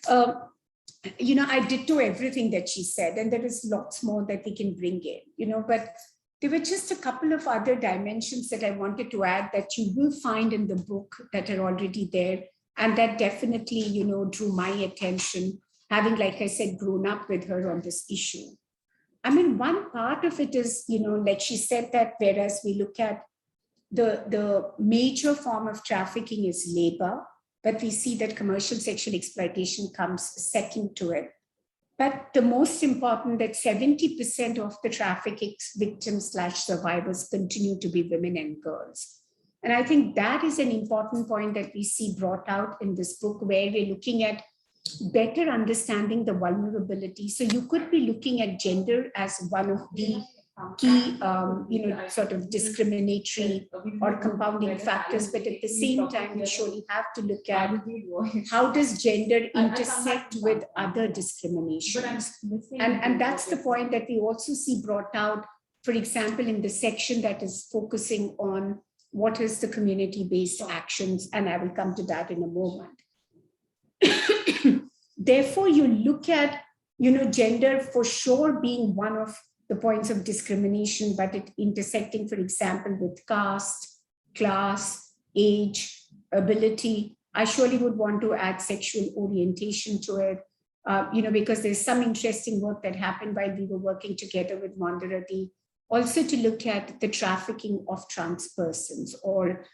I ditto everything that she said, and there is lots more that we can bring in, but there were just a couple of other dimensions that I wanted to add that you will find in the book that are already there. And that definitely, drew my attention, having, like I said, grown up with her on this issue. I mean, one part of it is, like she said, that whereas we look at the major form of trafficking is labor, but we see that commercial sexual exploitation comes second to it. But the most important, that 70% of the trafficking victims / survivors continue to be women and girls. And I think that is an important point that we see brought out in this book, where we're looking at better understanding the vulnerability. So you could be looking at gender as one of the key, sort of discriminatory or compounding factors, but at the same time, we surely have to look at how does gender intersect with other discriminations. And that's the point that we also see brought out, for example, in the section that is focusing on what is the community-based actions, and I will come to that in a moment. Therefore, you look at, gender for sure being one of the points of discrimination, but it intersecting, for example, with caste, class, age, ability. I surely would want to add sexual orientation to it, because there's some interesting work that happened while we were working together with Mondira Dutta, also to look at the trafficking of trans persons or,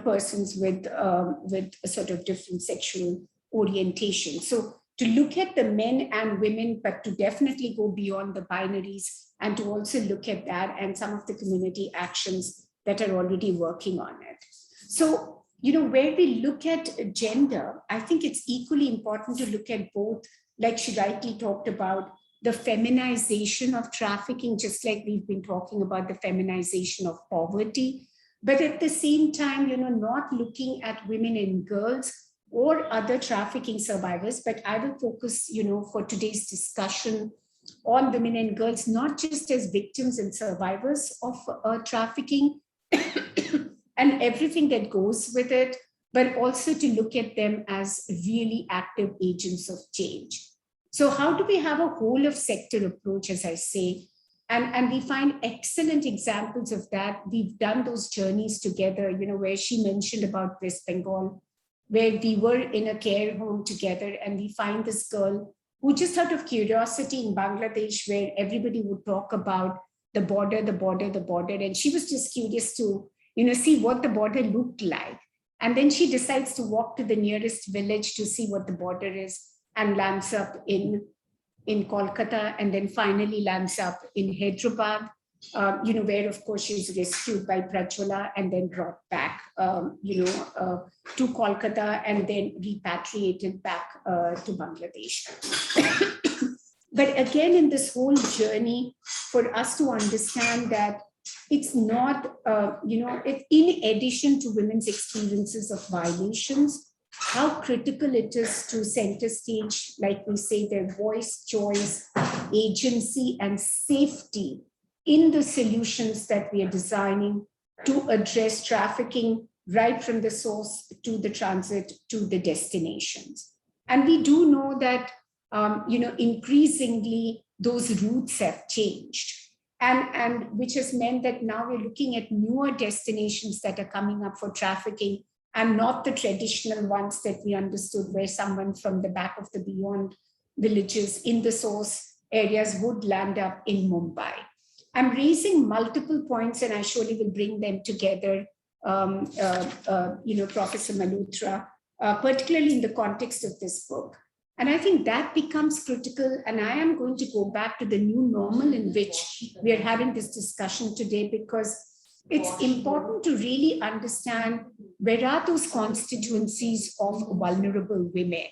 persons with a sort of different sexual orientation. So to look at the men and women, but to definitely go beyond the binaries and to also look at that and some of the community actions that are already working on it. So, where we look at gender, I think it's equally important to look at both, like she rightly talked about, the feminization of trafficking, just like we've been talking about the feminization of poverty, but at the same time, not looking at women and girls or other trafficking survivors, but I will focus, for today's discussion on women and girls, not just as victims and survivors of trafficking and everything that goes with it, but also to look at them as really active agents of change. So how do we have a whole of sector approach, as I say? And we find excellent examples of that. We've done those journeys together, where she mentioned about West Bengal, where we were in a care home together, and we find this girl who, just out of curiosity, in Bangladesh, where everybody would talk about the border, and she was just curious to, see what the border looked like. And then she decides to walk to the nearest village to see what the border is, and lands up in Kolkata, and then finally lands up in Hyderabad, where, of course, she's rescued by Prajwala and then brought back, to Kolkata, and then repatriated back to Bangladesh. But again, in this whole journey, for us to understand that it's not, in addition to women's experiences of violations, how critical it is to center stage, like we say, their voice, choice, agency, and safety in the solutions that we are designing to address trafficking right from the source to the transit to the destinations. And we do know that, increasingly those routes have changed. And which has meant that now we're looking at newer destinations that are coming up for trafficking, and not the traditional ones that we understood, where someone from the back of the beyond villages in the source areas would land up in Mumbai. I'm raising multiple points, and I surely will bring them together, Professor Malhotra, particularly in the context of this book. And I think that becomes critical. And I am going to go back to the new normal in which we are having this discussion today, because it's important to really understand where are those constituencies of vulnerable women.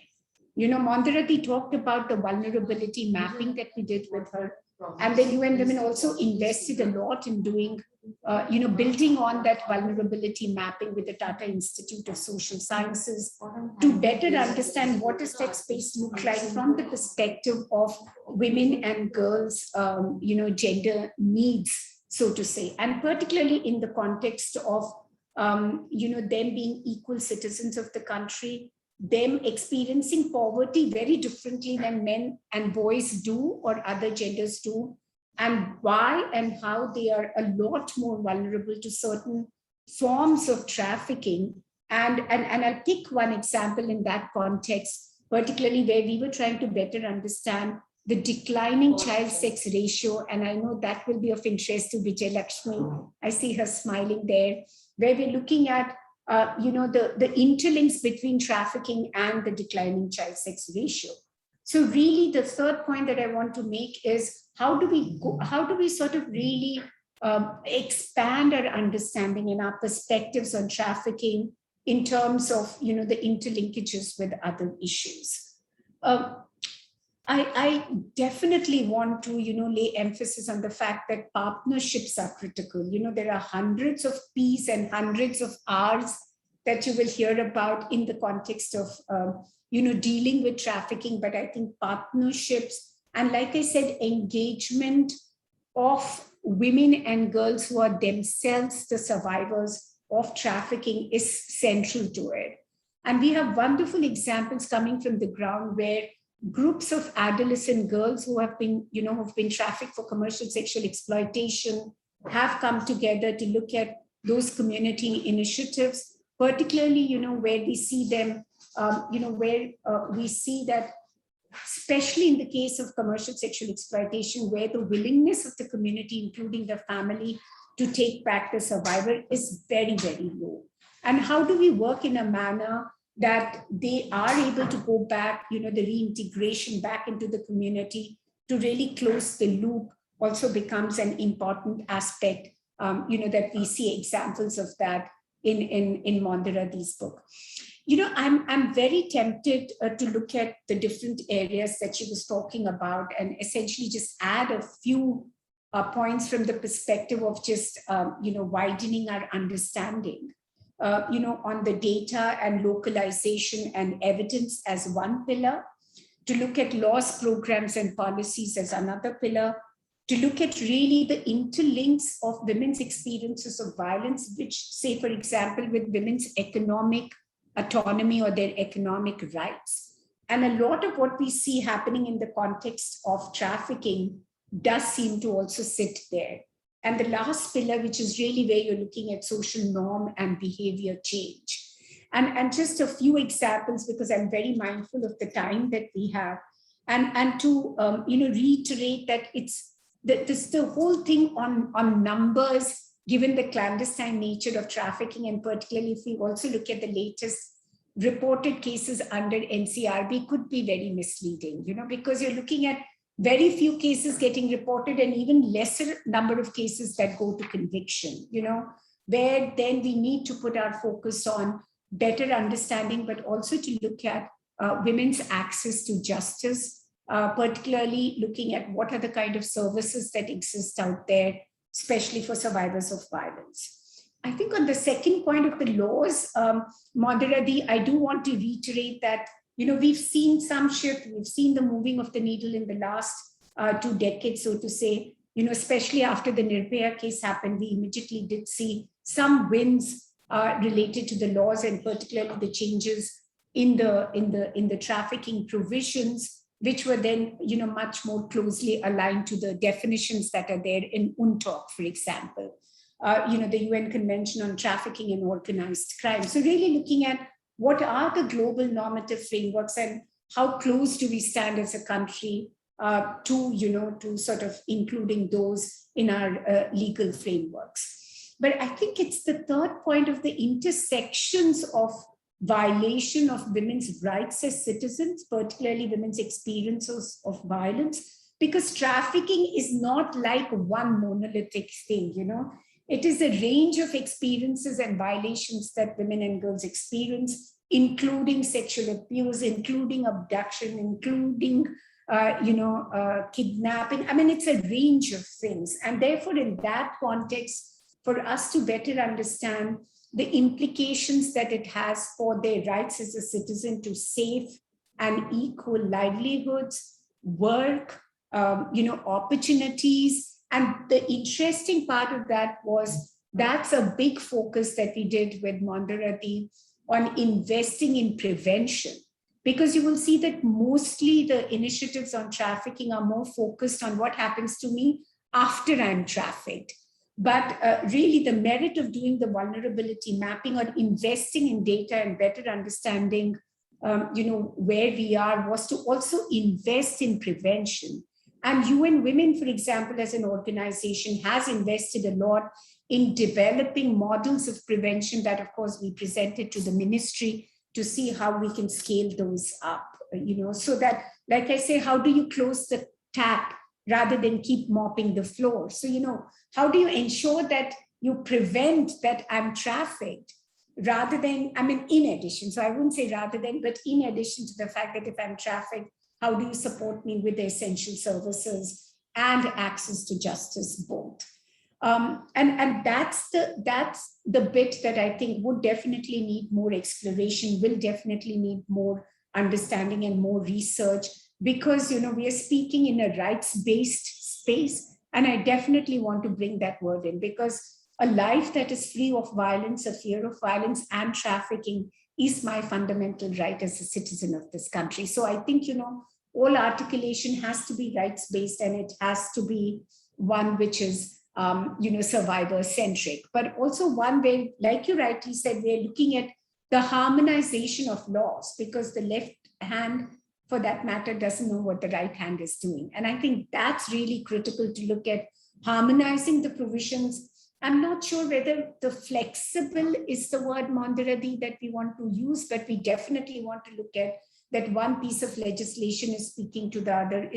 Mondira talked about the vulnerability mapping that we did with her. And then UN Women also invested a lot in doing, building on that vulnerability mapping with the Tata Institute of Social Sciences to better understand what does that space look like from the perspective of women and girls, gender needs, so to say, and particularly in the context of, them being equal citizens of the country, them experiencing poverty very differently than men and boys do or other genders do, and why and how they are a lot more vulnerable to certain forms of trafficking. And I'll pick one example in that context, particularly where we were trying to better understand the declining child sex ratio. And I know that will be of interest to Vijay Lakshmi. I see her smiling there, where we're looking at the interlinks between trafficking and the declining child sex ratio. So really, the third point that I want to make is how do we sort of really expand our understanding and our perspectives on trafficking in terms of the interlinkages with other issues. I definitely want to lay emphasis on the fact that partnerships are critical. There are hundreds of P's and hundreds of R's that you will hear about in the context of dealing with trafficking, but I think partnerships and, like I said, engagement of women and girls who are themselves the survivors of trafficking is central to it. And we have wonderful examples coming from the ground where groups of adolescent girls who have been, who've been trafficked for commercial sexual exploitation have come together to look at those community initiatives, particularly, where we see them, we see that, especially in the case of commercial sexual exploitation, where the willingness of the community, including the family, to take back the survivor is very, very low. And how do we work in a manner that they are able to go back, the reintegration back into the community to really close the loop also becomes an important aspect, that we see examples of that in Mondira Dutta's book. I'm very tempted to look at the different areas that she was talking about and essentially just add a few points from the perspective of just, widening our understanding. On the data and localization and evidence as one pillar, to look at laws, programs, and policies as another pillar, to look at really the interlinks of women's experiences of violence, which, say, for example, with women's economic autonomy or their economic rights. And a lot of what we see happening in the context of trafficking does seem to also sit there. And the last pillar, which is really where you're looking at social norm and behavior change. And just a few examples, because I'm very mindful of the time that we have. And to reiterate that it's the whole thing on numbers, given the clandestine nature of trafficking, and particularly if we also look at the latest reported cases under NCRB, could be very misleading, because you're looking at very few cases getting reported and even lesser number of cases that go to conviction, where then we need to put our focus on better understanding, but also to look at women's access to justice, particularly looking at what are the kind of services that exist out there, especially for survivors of violence. I think on the second point of the laws, Mondira Di, I do want to reiterate that we've seen some shift. We've seen the moving of the needle in the last 2 decades, so to say. Especially after the Nirbhaya case happened, we immediately did see some wins related to the laws, and particularly the changes in the trafficking provisions, which were then much more closely aligned to the definitions that are there in UNTOC, for example. The UN Convention on Trafficking and Organized Crime. So really looking at what are the global normative frameworks and how close do we stand as a country to sort of including those in our legal frameworks. But I think it's the third point of the intersections of violation of women's rights as citizens, particularly women's experiences of violence, because trafficking is not like one monolithic thing, It is a range of experiences and violations that women and girls experience, including sexual abuse, including abduction, including kidnapping. I mean, it's a range of things. And therefore, in that context, for us to better understand the implications that it has for their rights as a citizen to safe and equal livelihoods, work, opportunities. And the interesting part of that was that's a big focus that we did with Mondira Di on investing in prevention, because you will see that mostly the initiatives on trafficking are more focused on what happens to me after I'm trafficked. But really the merit of doing the vulnerability mapping or investing in data and better understanding, where we are, was to also invest in prevention. And UN Women, for example, as an organization, has invested a lot in developing models of prevention that, of course, we presented to the ministry to see how we can scale those up, so that, like I say, how do you close the tap rather than keep mopping the floor? So, how do you ensure that you prevent that I'm trafficked rather than, in addition, so I wouldn't say rather than, but in addition to the fact that if I'm trafficked, how do you support me with the essential services and access to justice both? And that's the bit that I think would definitely need more exploration, will definitely need more understanding and more research, because we are speaking in a rights-based space, and I definitely want to bring that word in, because a life that is free of violence, a fear of violence and trafficking is my fundamental right as a citizen of this country. So I think all articulation has to be rights-based, and it has to be one which is survivor-centric, but also one where, like you rightly said, we're looking at the harmonization of laws, because the left hand, for that matter, doesn't know what the right hand is doing. And I think that's really critical to look at harmonizing the provisions. I'm not sure whether the flexible is the word, Mondira Di, that we want to use, but we definitely want to look at that one piece of legislation is speaking to the other,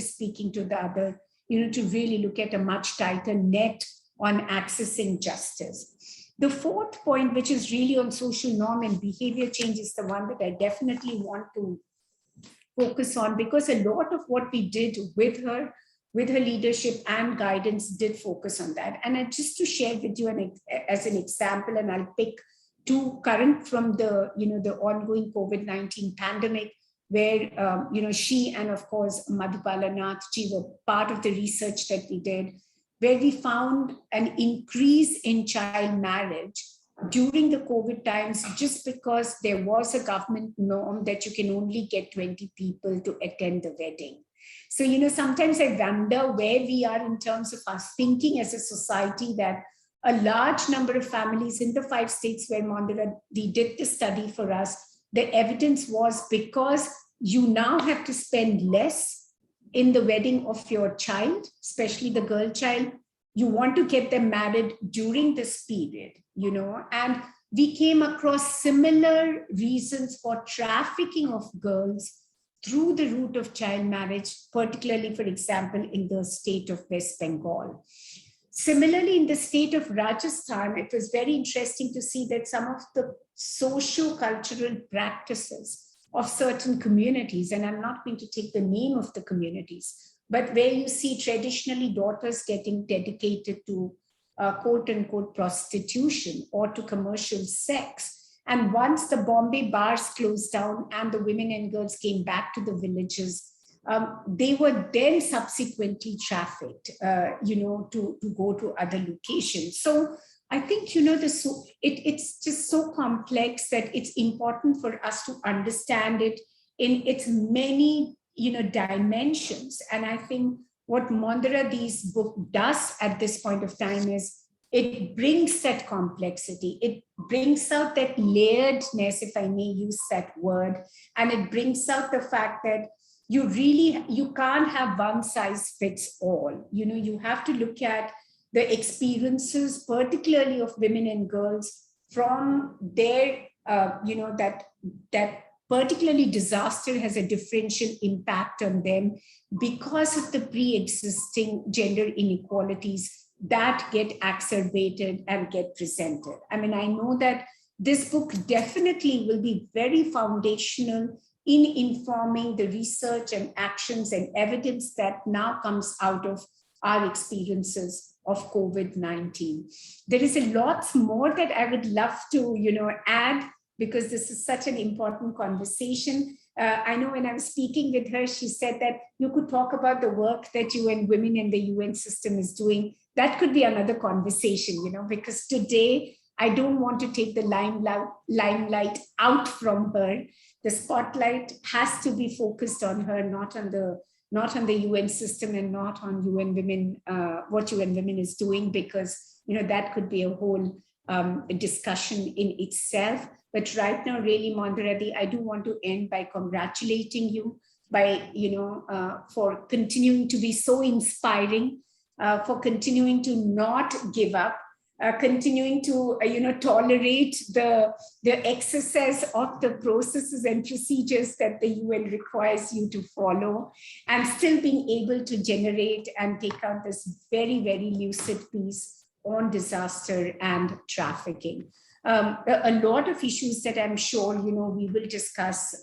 to really look at a much tighter net on accessing justice. The fourth point, which is really on social norm and behavior change, is the one that I definitely want to focus on, because a lot of what we did with her leadership and guidance did focus on that. And just to share with you as an example, and I'll pick two current from the ongoing COVID-19 pandemic, where she and of course Madhupala Nathji were part of the research that we did, where we found an increase in child marriage during the COVID times, just because there was a government norm that you can only get 20 people to attend the wedding. So, sometimes I wonder where we are in terms of us thinking as a society that a large number of families in the 5 states where Mondira did the study for us, the evidence was because you now have to spend less in the wedding of your child, especially the girl child. You want to get them married during this period, and we came across similar reasons for trafficking of girls through the route of child marriage, particularly, for example, in the state of West Bengal. Similarly, in the state of Rajasthan, it was very interesting to see that some of the socio-cultural practices of certain communities, and I'm not going to take the name of the communities, but where you see traditionally daughters getting dedicated to quote unquote prostitution or to commercial sex. And once the Bombay bars closed down and the women and girls came back to the villages, they were then subsequently trafficked, to go to other locations. So I think, it's just so complex that it's important for us to understand it in its many, dimensions. And I think what Mondira Dutta's book does at this point of time is it brings that complexity. It brings out that layeredness, if I may use that word, and it brings out the fact that you can't have one size fits all. You have to look at the experiences, particularly of women and girls from their, that particularly disaster has a differential impact on them because of the pre-existing gender inequalities that get exacerbated and get presented. I mean, I know that this book definitely will be very foundational in informing the research and actions and evidence that now comes out of our experiences of COVID-19. There is a lot more that I would love to, add, because this is such an important conversation. I know when I was speaking with her, she said that you could talk about the work that UN Women in the UN system is doing. That could be another conversation, because today I don't want to take the limelight out from her. The spotlight has to be focused on her, not on the UN system and not on UN Women, what UN Women is doing, because that could be a whole discussion in itself. But right now, really, Mondira Dutta, I do want to end by congratulating you by, for continuing to be so inspiring, for continuing to not give up, continuing to, tolerate the excesses of the processes and procedures that the UN requires you to follow, and still being able to generate and take out this very, very lucid piece on disaster and trafficking. A lot of issues that I'm sure, we will discuss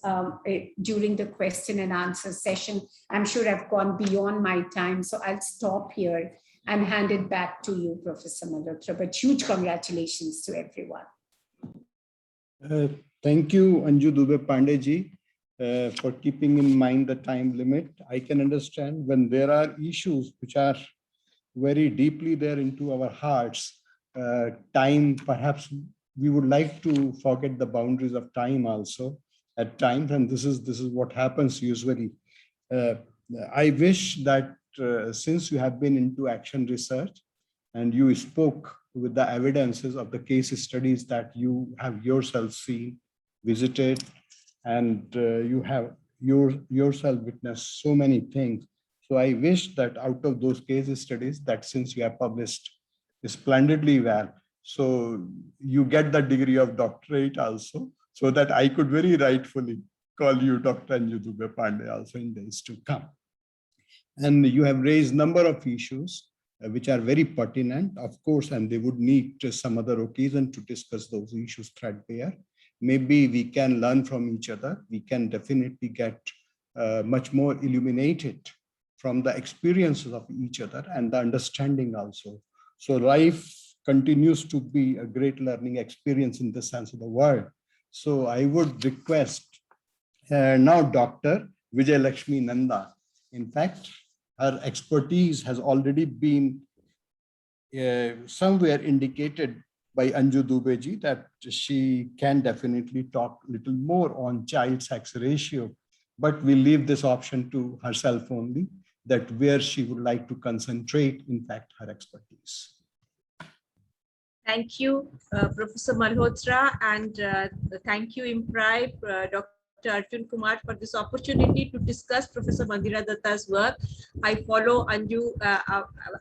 during the question and answer session. I'm sure I've gone beyond my time, so I'll stop here and hand it back to you, Professor Malhotra. But huge congratulations to everyone. Thank you, Anju Dubey Pandey ji, for keeping in mind the time limit. I can understand when there are issues which are very deeply there into our hearts, time, perhaps we would like to forget the boundaries of time also at times, and this is what happens usually. I wish that since you have been into action research and you spoke with the evidences of the case studies that you have yourself seen, visited, and you have yourself witnessed so many things. So I wish that out of those case studies, that since you have published splendidly well, so you get the degree of doctorate also, so that I could very rightfully call you Dr. Anju Dubey Pandey also in days to come. And you have raised number of issues which are very pertinent, of course, and they would need some other occasion to discuss those issues threadbare. Maybe we can learn from each other. We can definitely get much more illuminated from the experiences of each other and the understanding also. So life continues to be a great learning experience in the sense of the word. So I would request now Dr. Vijay Lakshmi Nanda. In fact, her expertise has already been somewhere indicated by Anju Dubey ji that she can definitely talk a little more on child sex ratio, but we leave this option to herself only, that where she would like to concentrate, in fact, her expertise. Thank you, Professor Malhotra, and thank you, IMPRI, Dr. Arjun Kumar, for this opportunity to discuss Professor Mondira Dutta's work. I follow Anju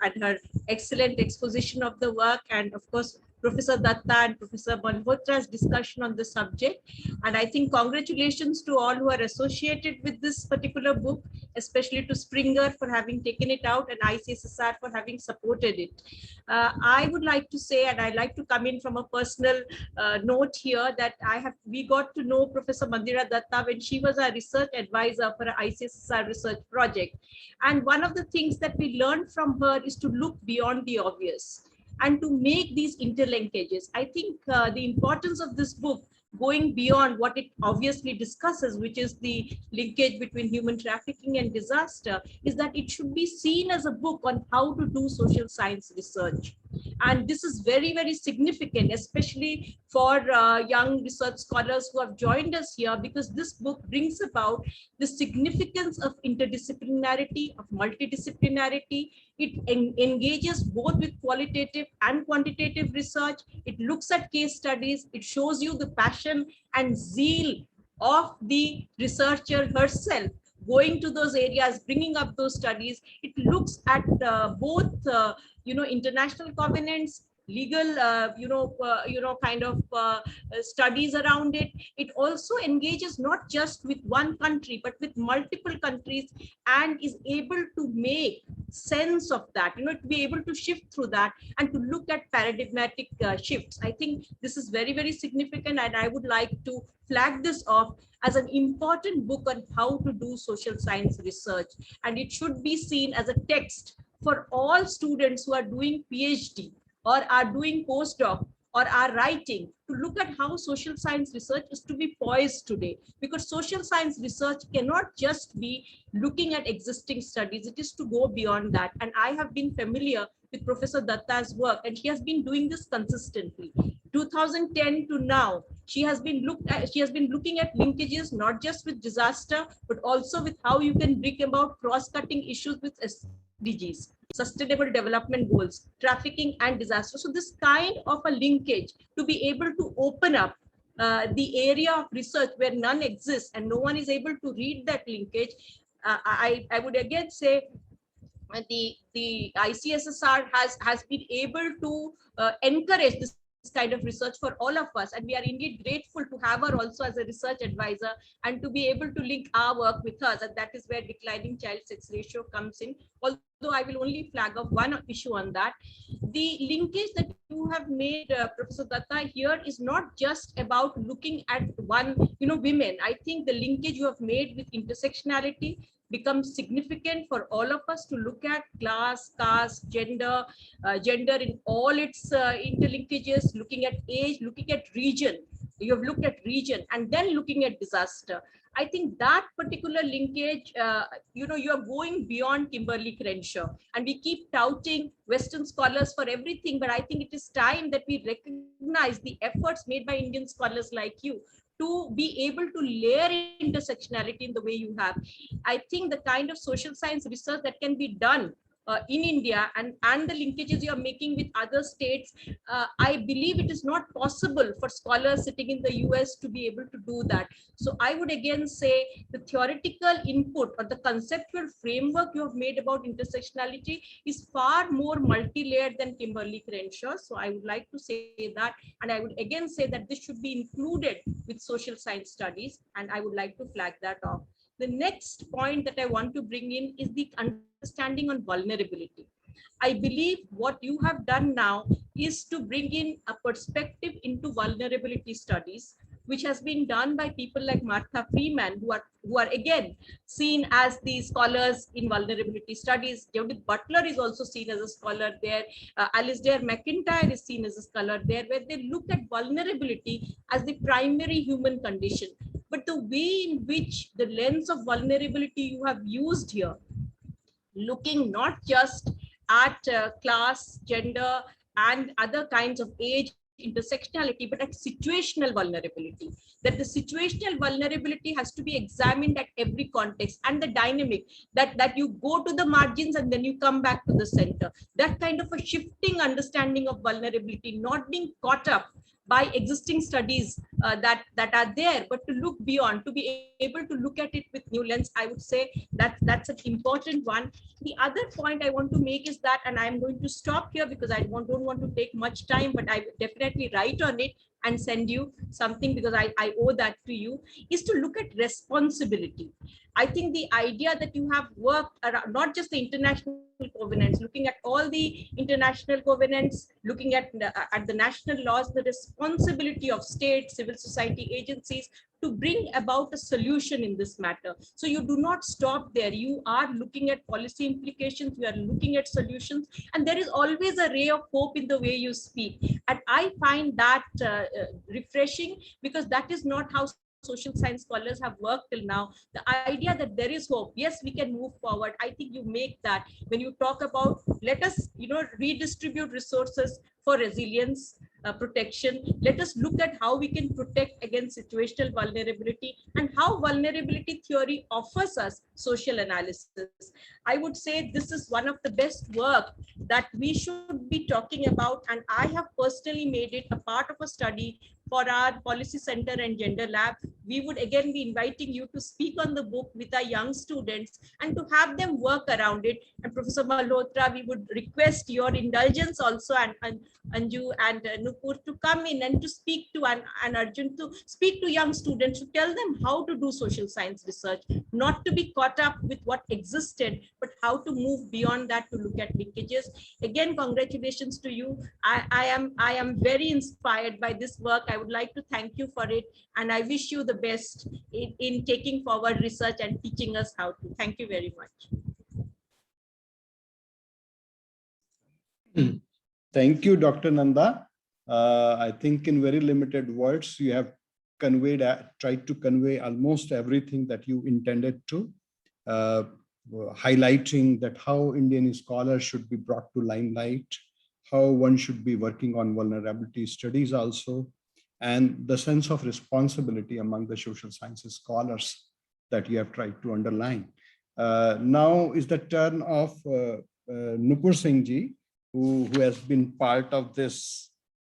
and her excellent exposition of the work, and of course, Professor Dutta and Professor Malhotra's discussion on the subject. And I think congratulations to all who are associated with this particular book, especially to Springer for having taken it out and ICSR for having supported it. I would like to say, and I'd like to come in from a personal note here, that we got to know Professor Mondira Dutta when she was our research advisor for an ICSR research project. And one of the things that we learned from her is to look beyond the obvious and to make these interlinkages. I think the importance of this book, going beyond what it obviously discusses, which is the linkage between human trafficking and disaster, is that it should be seen as a book on how to do social science research. And this is very, very significant, especially for young research scholars who have joined us here, because this book brings about the significance of interdisciplinarity, of multidisciplinarity. It engages both with qualitative and quantitative research. It looks at case studies. It shows you the passion and zeal of the researcher herself, going to those areas, bringing up those studies. It looks at both, international covenants, legal, studies around it. It also engages not just with one country, but with multiple countries, and is able to make sense of that, to be able to shift through that and to look at paradigmatic shifts. I think this is very, very significant, and I would like to flag this off as an important book on how to do social science research. And it should be seen as a text for all students who are doing PhD or are doing postdoc or are writing, to look at how social science research is to be poised today. Because social science research cannot just be looking at existing studies, it is to go beyond that. And I have been familiar with Professor Dutta's work, and she has been doing this consistently. 2010 to now, she has been looking at linkages not just with disaster, but also with how you can bring about cross-cutting issues with SDGs, Sustainable Development Goals, trafficking and disaster. So this kind of a linkage, to be able to open up the area of research where none exists and no one is able to read that linkage, I would again say the ICSSR has been able to encourage this kind of research for all of us, and we are indeed grateful to have her also as a research advisor and to be able to link our work with hers, and that is where declining child sex ratio comes in. Although I will only flag up one issue on that. The linkage that you have made, Professor Dutta, here is not just about looking at one, women. I think the linkage you have made with intersectionality becomes significant for all of us to look at class, caste, gender in all its interlinkages, looking at age, looking at region. You have looked at region and then looking at disaster. I think that particular linkage, you are going beyond Kimberly Crenshaw, and we keep touting Western scholars for everything, but I think it is time that we recognize the efforts made by Indian scholars like you to be able to layer intersectionality in the way you have. I think the kind of social science research that can be done in India and the linkages you are making with other states, I believe it is not possible for scholars sitting in the US to be able to do that. So I would again say the theoretical input or the conceptual framework you have made about intersectionality is far more multi-layered than Kimberly Crenshaw. So I would like to say that, and I would again say that this should be included with social science studies, and I would like to flag that off. The next point that I want to bring in is the understanding on vulnerability. I believe what you have done now is to bring in a perspective into vulnerability studies, which has been done by people like Martha Freeman, who are again seen as the scholars in vulnerability studies. Judith Butler is also seen as a scholar there. Alasdair McIntyre is seen as a scholar there, where they look at vulnerability as the primary human condition. But the way in which the lens of vulnerability you have used here, looking not just at class, gender, and other kinds of age intersectionality, but at situational vulnerability, that the situational vulnerability has to be examined at every context, and the dynamic that you go to the margins and then you come back to the center. That kind of a shifting understanding of vulnerability, not being caught up by existing studies that are there, but to look beyond, to be able to look at it with new lens. I would say that's an important one. The other point I want to make is that, and I'm going to stop here because I don't want to take much time, but I will definitely write on it and send you something because I owe that to you, is to look at responsibility. I think the idea that you have worked around not just the international covenants, looking at all the international covenants, looking at the national laws, the responsibility of state, civil society agencies to bring about a solution in this matter. So you do not stop there. You are looking at policy implications, you are looking at solutions, and there is always a ray of hope in the way you speak. And I find that refreshing, because that is not how social science scholars have worked till now. The idea that there is hope, yes, we can move forward. I think you make that when you talk about, let us, redistribute resources for resilience, protection. Let us look at how we can protect against situational vulnerability and how vulnerability theory offers us social analysis. I would say this is one of the best work that we should be talking about, and I have personally made it a part of a study for our policy center and gender lab. We would again be inviting you to speak on the book with our young students and to have them work around it. And Professor Malhotra, we would request your indulgence also, and Anju and Nupur to come in and to speak to, and Arjun to speak to young students, to tell them how to do social science research, not to be caught up with what existed, but how to move beyond that to look at linkages. Again, congratulations to you. I am very inspired by this work. I would like to thank you for it, and I wish you the best in taking forward research and teaching us how to. Thank you very much. Thank you, Dr. Nanda. I think in very limited words, you have tried to convey almost everything that you intended to, highlighting that how Indian scholars should be brought to limelight, how one should be working on vulnerability studies also, and the sense of responsibility among the social sciences scholars that you have tried to underline. Now is the turn of Nupur Singh ji, who has been part of this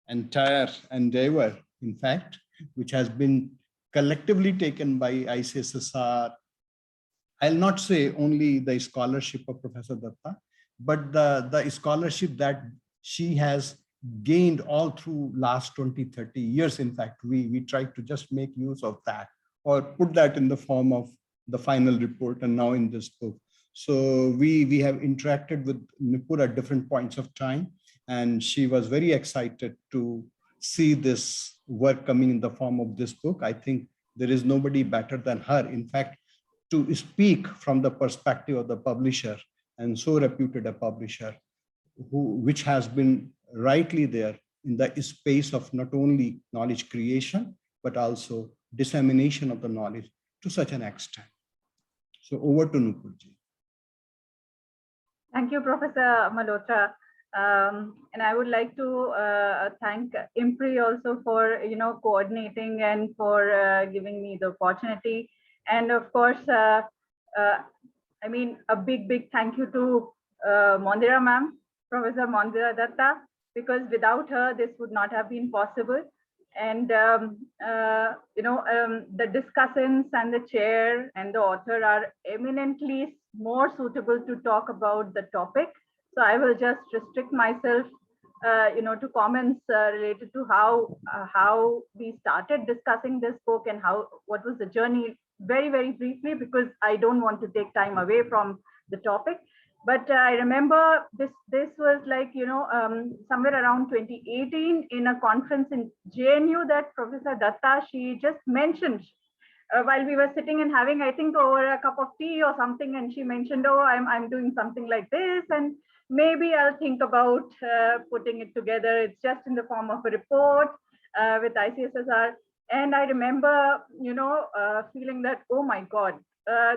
entire endeavor, in fact, which has been collectively taken by ICSR. I'll not say only the scholarship of Professor Dutta, but the scholarship that she has gained all through last 20-30 years. In fact, we tried to just make use of that or put that in the form of the final report and now in this book. So we have interacted with Nupur at different points of time, and she was very excited to see this work coming in the form of this book. I think there is nobody better than her, in fact, to speak from the perspective of the publisher, and so reputed a publisher, which has been rightly there in the space of not only knowledge creation, but also dissemination of the knowledge to such an extent. So over to Nupur ji. Thank you, Professor Malhotra. And I would like to thank IMPRI also for coordinating and for giving me the opportunity. And of course, I mean, a big thank you to Mondira ma'am, Professor Mondira Dutta, because without her, this would not have been possible. And the discussants and the chair and the author are eminently more suitable to talk about the topic. So I will just restrict myself, to comments related to how we started discussing this book and what was the journey, very briefly, because I don't want to take time away from the topic. But I remember this was like, somewhere around 2018 in a conference in JNU that Professor Dutta, she just mentioned while we were sitting and having, I think, over a cup of tea or something. And she mentioned, oh, I'm doing something like this, and maybe I'll think about putting it together. It's just in the form of a report with ICSR. And I remember, feeling that, oh my God,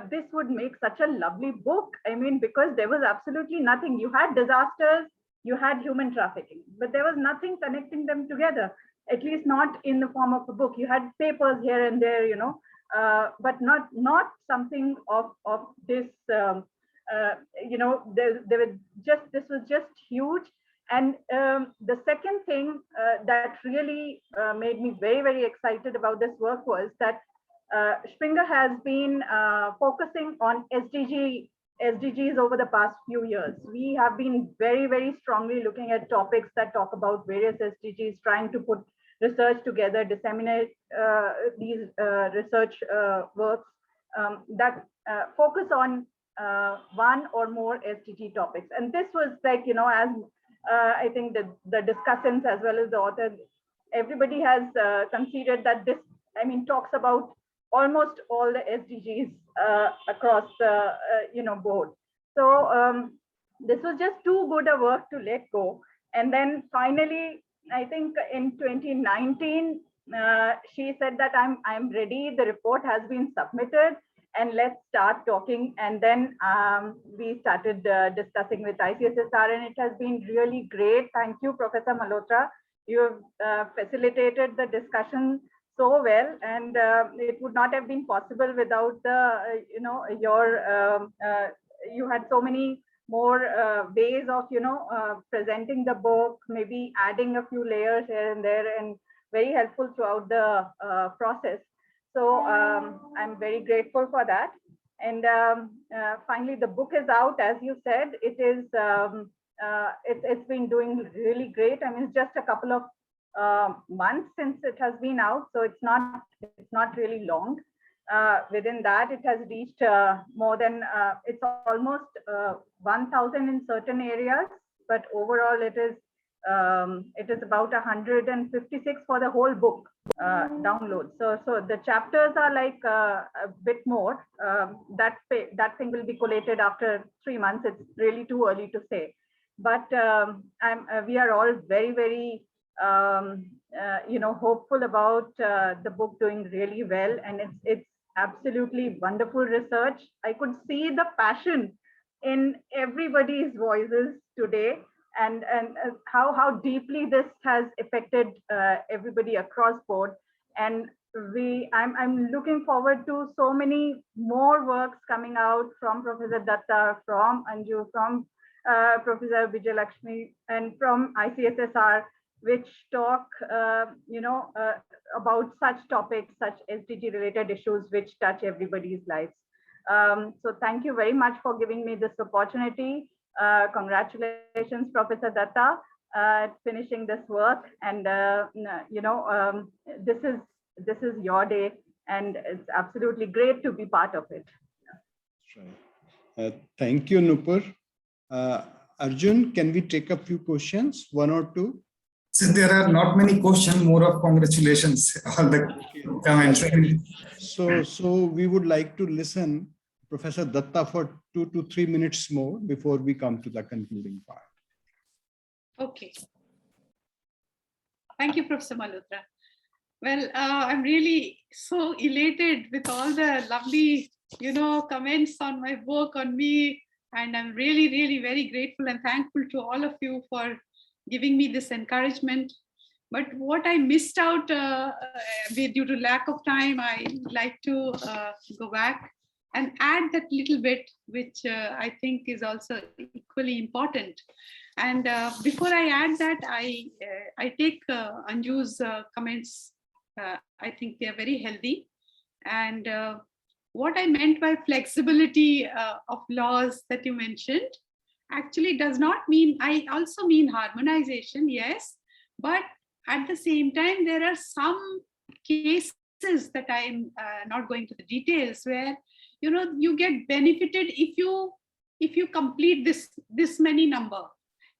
this would make such a lovely book. I mean, because there was absolutely nothing. You had disasters, you had human trafficking, but there was nothing connecting them together, at least not in the form of a book. You had papers here and there, but not something of this, this was just huge. And the second thing that really made me very, very excited about this work was that Springer has been focusing on SDGs over the past few years. We have been very, very strongly looking at topics that talk about various SDGs, trying to put research together, disseminate these research works that focus on one or more SDG topics. And this was like, as I think the discussants as well as the author, everybody has considered that this, talks about almost all the SDGs across the board. So this was just too good a work to let go. And then finally, I think in 2019, she said that I'm ready. The report has been submitted, and let's start talking. And then we started discussing with ICSR, and it has been really great. Thank you, Professor Malhotra. You have facilitated the discussion so well, and it would not have been possible without the, you had so many more ways of, presenting the book, maybe adding a few layers here and there, and very helpful throughout the process. So I'm very grateful for that. And finally, the book is out, as you said. It is, it's been doing really great. It's just a couple of months since it has been out, so it's not really long. Within that, it has reached more than, it's almost 1,000 in certain areas, but overall it is about 156 for the whole book download. So the chapters are like a bit more. That thing will be collated after 3 months. It's really too early to say, but we are all very, very hopeful about the book doing really well, and it's absolutely wonderful research. I could see the passion in everybody's voices today, and how deeply this has affected everybody across board. And I'm looking forward to so many more works coming out from Professor Dutta, from Anju, from Professor Vijayalakshmi, and from ICSSR, which talk, about such topics, such SDG related issues, which touch everybody's lives. So thank you very much for giving me this opportunity. Congratulations, Professor Dutta, finishing this work. And this is your day, and it's absolutely great to be part of it. Right. Thank you, Nupur. Arjun, can we take a few questions, one or two? So there are not many questions, more of congratulations, all the comments. So we would like to listen Professor Dutta for 2 to 3 minutes more before we come to the concluding part. Okay. Thank you, Professor Malhotra. Well, I'm really so elated with all the lovely, comments on my book, on me, and I'm really, really very grateful and thankful to all of you for giving me this encouragement. But what I missed out due to lack of time, I'd like to go back and add that little bit, which I think is also equally important. And before I add that, I take Anju's comments. I think they're very healthy. And what I meant by flexibility of laws that you mentioned actually does not mean, I also mean harmonization, yes, but at the same time, there are some cases that I'm not going to the details where, you get benefited if you complete this many number.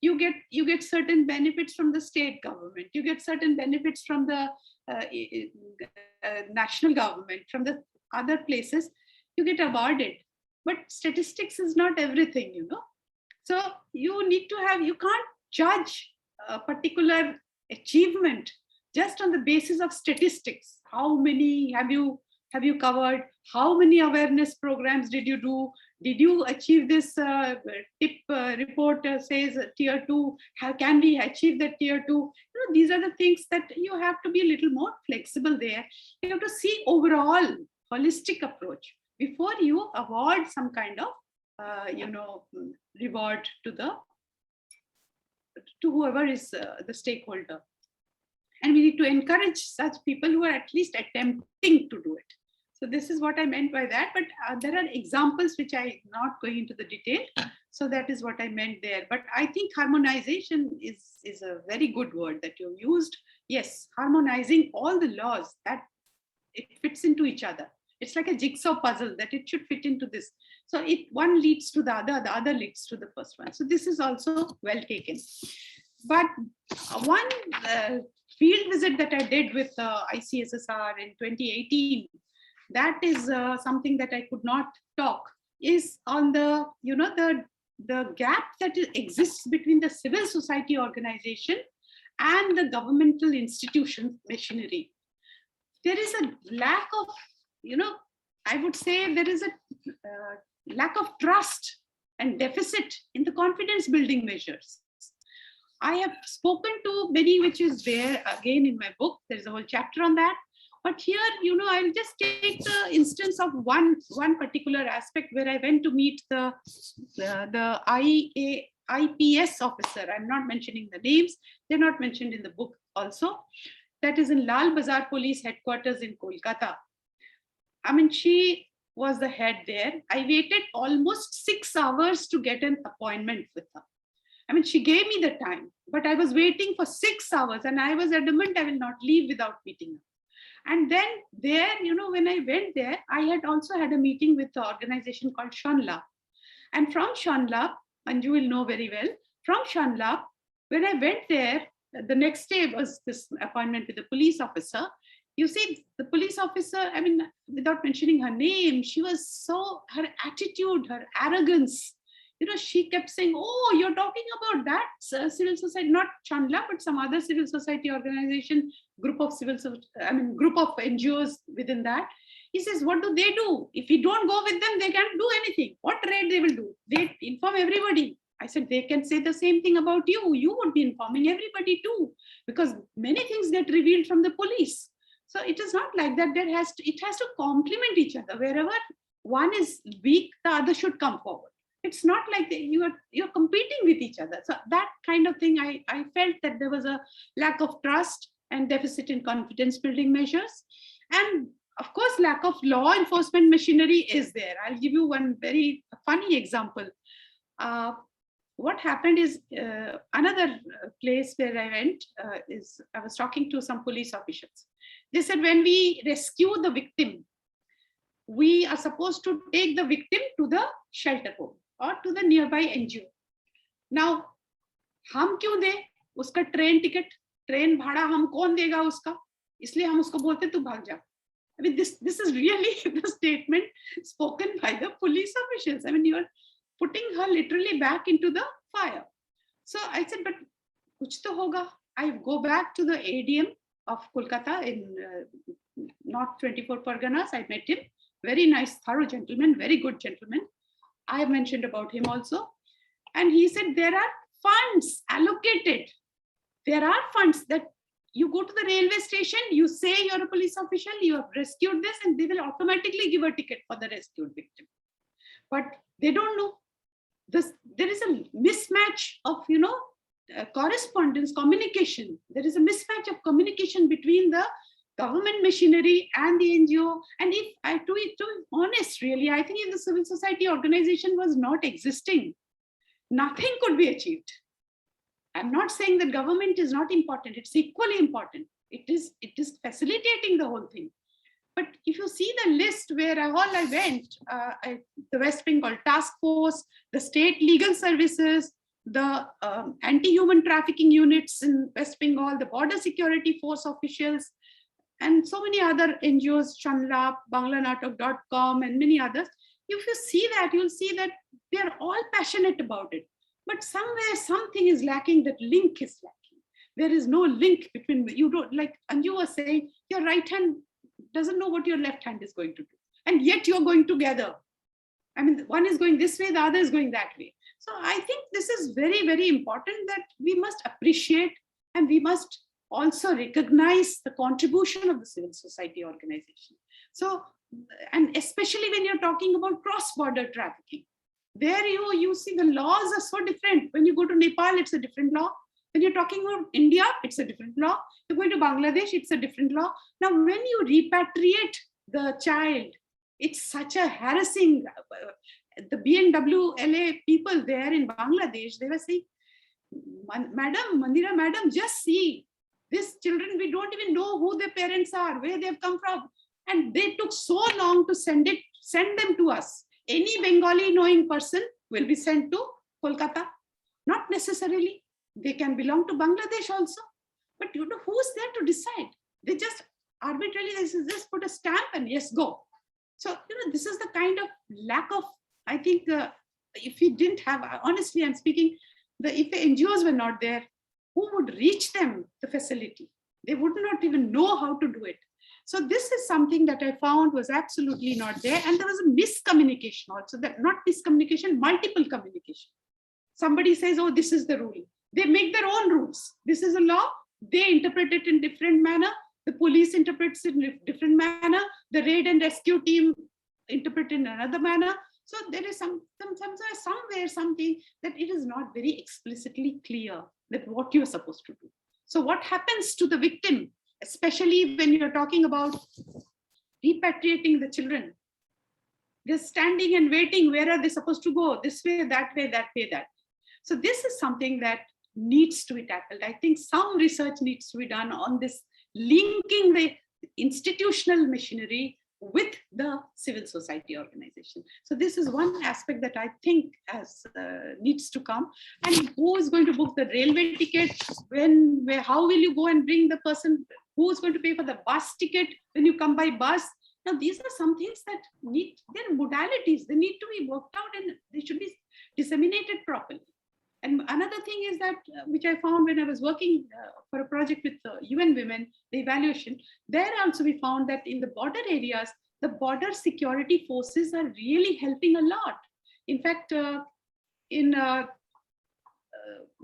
You get certain benefits from the state government. You get certain benefits from the national government, from the other places. You get awarded, but statistics is not everything, So you need to have, you can't judge a particular achievement just on the basis of statistics. How many have you covered? How many awareness programs did you do? Did you achieve this tip report says tier 2? How can we achieve that tier 2? You know, these are the things that you have to be a little more flexible there. You have to see overall holistic approach before you award some kind of reward to whoever is the stakeholder. And we need to encourage such people who are at least attempting to do it. So this is what I meant by that, but there are examples which I'm not going into the detail. So that is what I meant there. But I think harmonization is a very good word that you used. Yes, harmonizing all the laws, that it fits into each other. It's like a jigsaw puzzle that it should fit into this. So one leads to the other leads to the first one. So this is also well taken. But one field visit that I did with ICSR in 2018, that is something that I could not talk, is on the gap that exists between the civil society organization and the governmental institution machinery. There is a lack of, I would say there is a lack of trust and deficit in the confidence building measures. I have spoken to many, which is there again in my book. There's a whole chapter on that. But here, I'll just take the instance of one particular aspect where I went to meet the IPS officer. I'm not mentioning the names. They're not mentioned in the book also. That is in Lal Bazar Police Headquarters in Kolkata. I mean, she was the head there. I waited almost 6 hours to get an appointment with her. I mean, she gave me the time, but I was waiting for 6 hours and I was adamant I will not leave without meeting her. And then there, when I went there, I had also had a meeting with the organization called Shanla. And from Shanla, Anju will know very well, from Shanla, when I went there, the next day was this appointment with the police officer. You see, the police officer, I mean, without mentioning her name, she was her attitude, her arrogance, she kept saying, oh, you're talking about that civil society, not Chandla, but some other civil society organization, group of NGOs within that. He says, what do they do? If we don't go with them, they can't do anything. What raid they will do? They inform everybody. I said, they can say the same thing about you. You would be informing everybody too, because many things get revealed from the police. So it is not like that. It has to complement each other. Wherever one is weak, the other should come forward. It's not like you're competing with each other. So that kind of thing, I felt that there was a lack of trust and deficit in confidence building measures. And of course, lack of law enforcement machinery is there. I'll give you one very funny example. What happened is another place where I went I was talking to some police officials. They said, when we rescue the victim, we are supposed to take the victim to the shelter home or to the nearby NGO. Now, हम क्यों दे उसका train ticket, train भाड़ा हम कौन देगा उसका? इसलिए हम उसको बोलते तू भाग जा. I mean, this is really the statement spoken by the police officials. I mean, you are putting her literally back into the fire. So I said, but kuch to hoga. I go back to the ADM of Kolkata in North 24 Parganas. I met him. Very nice, thorough gentleman, very good gentleman. I have mentioned about him also. And he said, there are funds allocated. There are funds that you go to the railway station, you say you're a police official, you have rescued this, and they will automatically give a ticket for the rescued victim. But they don't know. There is a mismatch of, correspondence, communication. There is a mismatch of communication between the government machinery and the NGO. And if I to be honest, really, I think if the civil society organization was not existing, nothing could be achieved. I'm not saying that government is not important. It's equally important. It is facilitating the whole thing. But if you see the list where I went, the West Bengal Task Force, the state legal services, the anti-human trafficking units in West Bengal, the border security force officials, and so many other NGOs, Chanla, Banglanatok.com, and many others. If you see that, you'll see that they're all passionate about it. But somewhere something is lacking, that link is lacking. There is no link between, like Anju was saying, your right hand doesn't know what your left hand is going to do. and yet you're going together. I mean, one is going this way, the other is going that way. So I think this is very, very important that we must appreciate, and we must also recognize the contribution of the civil society organization. So, and especially when you're talking about cross-border trafficking, there you see the laws are so different. When you go to Nepal, it's a different law. When you're talking about India, it's a different law. You're going to Bangladesh, it's a different law. Now, when you repatriate the child, it's such a harassing, the BMW LA people there in Bangladesh, they were saying, Madam, Mondira Madam, just see, these children, we don't even know who their parents are, where they've come from. And they took so long to send them to us. Any Bengali knowing person will be sent to Kolkata. Not necessarily. They can belong to Bangladesh also. But you know, who's there to decide? They just arbitrarily, they just put a stamp and yes, go. So, you know, this is the kind of lack of, I think, if we didn't have, honestly, I'm speaking, if the NGOs were not there, who would reach them, the facility? They would not even know how to do it. So this is something that I found was absolutely not there. And there was a miscommunication also, that not miscommunication, multiple communication. Somebody says, oh, this is the rule. They make their own rules. This is a law. They interpret it in different manner. The police interprets it in different manner. The raid and rescue team interpret it in another manner. So there is somewhere something that it is not very explicitly clear that what you're supposed to do. So what happens to the victim, especially when you're talking about repatriating the children? They're standing and waiting. Where are they supposed to go? This way, that way, that way, that. So this is something that needs to be tackled. I think some research needs to be done on this, linking the institutional machinery with the civil society organization. So this is one aspect that I think needs to come. And who is going to book the railway ticket? How will you go and bring the person? Who is going to pay for the bus ticket when you come by bus? Now, these are some things that need, they're modalities. They need to be worked out and they should be disseminated properly. And another thing is that, which I found when I was working for a project with UN Women, the evaluation, there also we found that in the border areas, the border security forces are really helping a lot. In fact, in Manav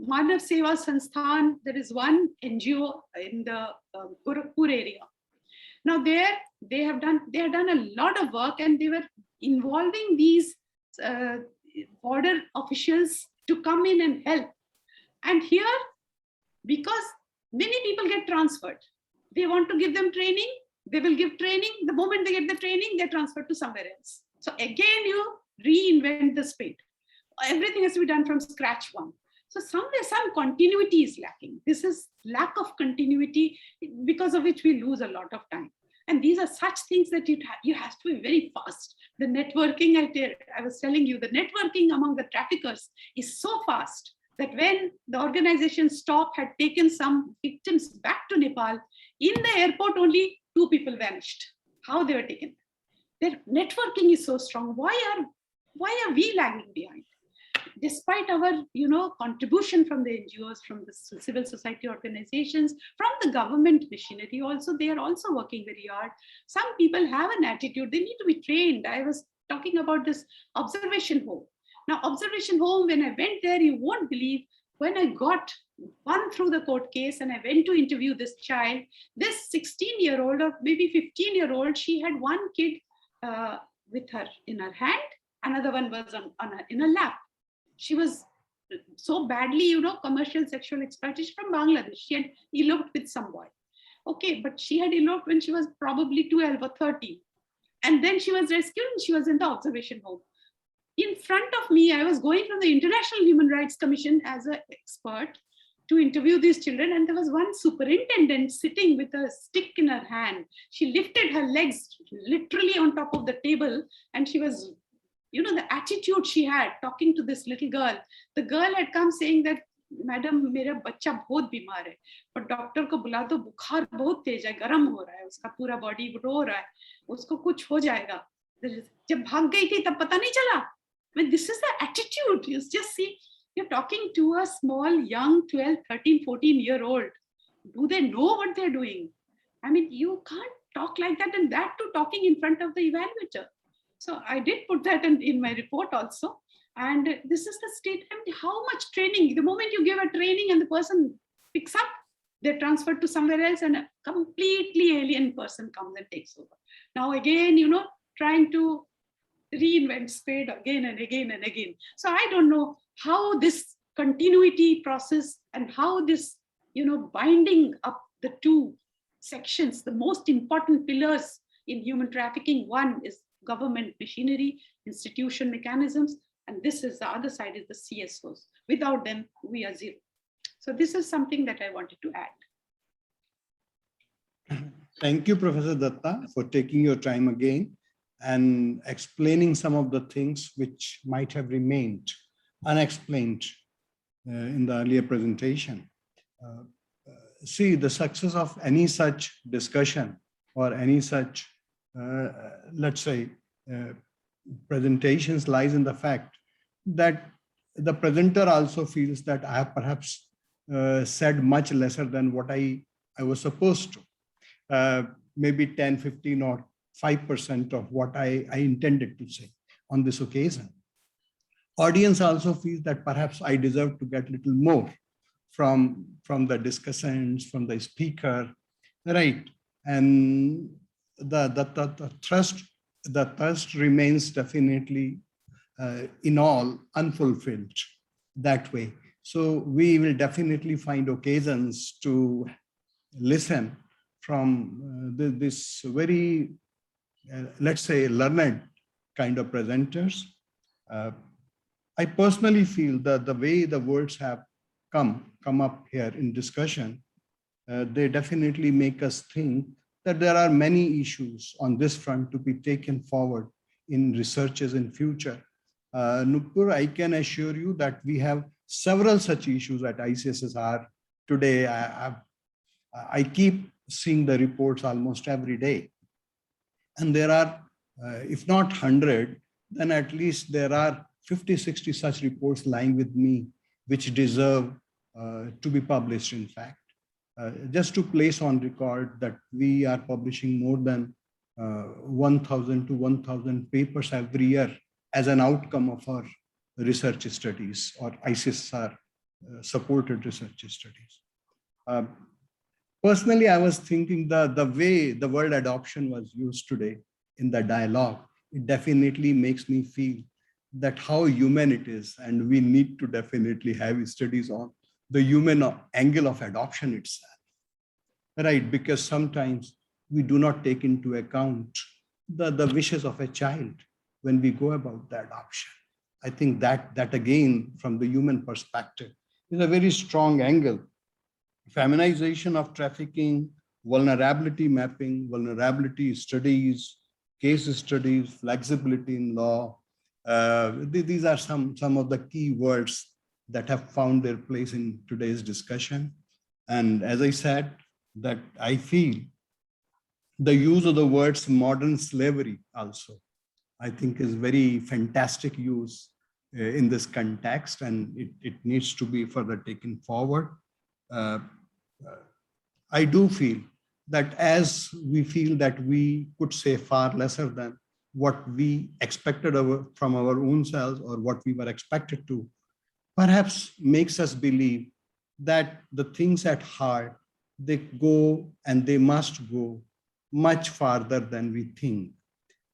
Seva Sansthan, there is one NGO in the Gorakhpur area. Now they have done a lot of work, and they were involving these border officials to come in and help. And here, because many people get transferred, they want to give them training, they will give training. The moment they get the training, they're transferred to somewhere else. So again, you reinvent the spade. Everything has to be done from scratch one. So somewhere some continuity is lacking. This is lack of continuity, because of which we lose a lot of time. And these are such things that you have to be very fast. The networking, I was telling you, the networking among the traffickers is so fast that when the organization STOP had taken some victims back to Nepal, in the airport only 2 people vanished. How they were taken? Their networking is so strong. Why are we lagging behind? Despite our, contribution from the NGOs, from the civil society organizations, from the government machinery also, they are also working very hard. Some people have an attitude, they need to be trained. I was talking about this observation home. Now, observation home, when I went there, you won't believe, when I got one through the court case and I went to interview this child, this 16-year-old or maybe 15-year-old, she had one kid with her in her hand, another one was in her lap. She was so badly, commercial sexual exploitation from Bangladesh. She had eloped with some boy. Okay, but she had eloped when she was probably 12 or 13. And then she was rescued and she was in the observation home. In front of me, I was going from the International Human Rights Commission as an expert to interview these children. And there was one superintendent sitting with a stick in her hand. She lifted her legs literally on top of the table, and she was, the attitude she had talking to this little girl. The girl had come saying that, Madam, mera bachcha bahut bimar hai, but doctor ko bula do, bukhar bahut tej hai, garam ho raha hai, uska pura body ro raha hai, usko kuch ho jayega. Jab bhag gayi thi tab pata nahi chala. I mean, this is the attitude. You just see, you're talking to a small, young 12, 13, 14-year-old. Do they know what they're doing? I mean, you can't talk like that, and that too talking in front of the evaluator. So I did put that in my report also. And this is the state. I mean, how much training, the moment you give a training and the person picks up, they're transferred to somewhere else and a completely alien person comes and takes over. Now again, trying to reinvent spade again and again and again. So I don't know how this continuity process and how this, binding up the two sections, the most important pillars in human trafficking. One is government machinery, institution mechanisms, and this is the other side is the CSOs. Without them, we are zero. So this is something that I wanted to add. Thank you, Professor Dutta, for taking your time again and explaining some of the things which might have remained unexplained in the earlier presentation. See, the success of any such discussion or any such, let's say, presentations lies in the fact that the presenter also feels that I have perhaps said much lesser than what I was supposed to. Maybe 10, 15 or 5% of what I intended to say on this occasion. Audience also feels that perhaps I deserve to get a little more from the discussants, from the speaker, right? And the thirst remains definitely in all unfulfilled that way. So we will definitely find occasions to listen from this very, let's say, learned kind of presenters. I personally feel that the way the words have come up here in discussion, they definitely make us think that there are many issues on this front to be taken forward in researches in future. Nupur, I can assure you that we have several such issues at ICSR today. I keep seeing the reports almost every day. And there are, if not 100, then at least there are 50, 60 such reports lying with me, which deserve to be published, in fact. Just to place on record that we are publishing more than 1,000 to 1,000 papers every year as an outcome of our research studies or ICSR supported research studies. Personally, I was thinking the way the word adoption was used today in the dialogue, it definitely makes me feel that how human it is, and we need to definitely have studies on the human angle of adoption itself, right? Because sometimes we do not take into account the wishes of a child when we go about the adoption. I think that again, from the human perspective, is a very strong angle. Feminization of trafficking, vulnerability mapping, vulnerability studies, case studies, flexibility in law. These are some of the key words that have found their place in today's discussion. And as I said, that I feel the use of the words modern slavery also, I think, is very fantastic use in this context, and it needs to be further taken forward. I do feel that as we feel that we could say far lesser than what we expected from our own selves or what we were expected to, perhaps makes us believe that the things at heart, they go and they must go much farther than we think.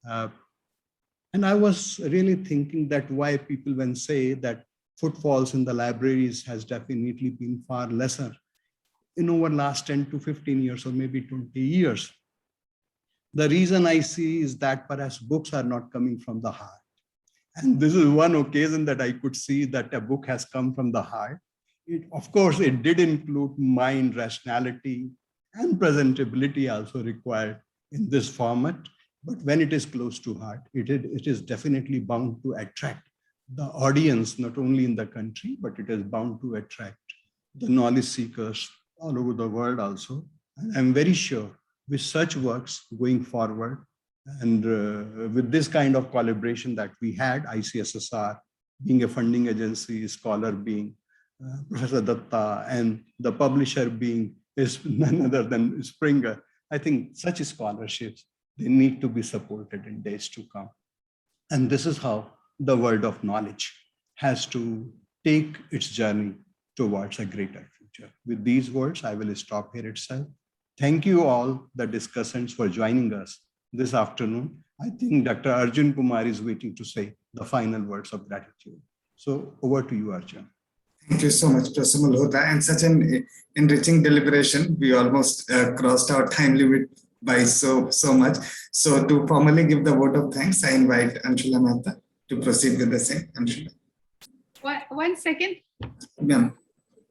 And I was really thinking that why people when say that footfalls in the libraries has definitely been far lesser in over last 10 to 15 years or maybe 20 years. The reason I see is that perhaps books are not coming from the heart. And this is one occasion that I could see that a book has come from the heart. Of course, it did include mind, rationality, and presentability also required in this format. But when it is close to heart, it is definitely bound to attract the audience, not only in the country, but it is bound to attract the knowledge seekers all over the world also. And I'm very sure with such works going forward and with this kind of collaboration that we had, ICSSR being a funding agency, scholar being Professor Dutta, and the publisher being is none other than Springer. I think such scholarships, they need to be supported in days to come. And this is how the world of knowledge has to take its journey towards a greater future. With these words, I will stop here itself. Thank you all, the discussants, for joining us this afternoon. I think Dr. Arjun Kumar is waiting to say the final words of gratitude. So over to you, Arjun. Thank you so much, Professor Malhotra, and such an enriching deliberation. We almost crossed our time limit by so much. So to formally give the vote of thanks, I invite Anshula Mehta to proceed with the same. Anshula. One second. Yeah.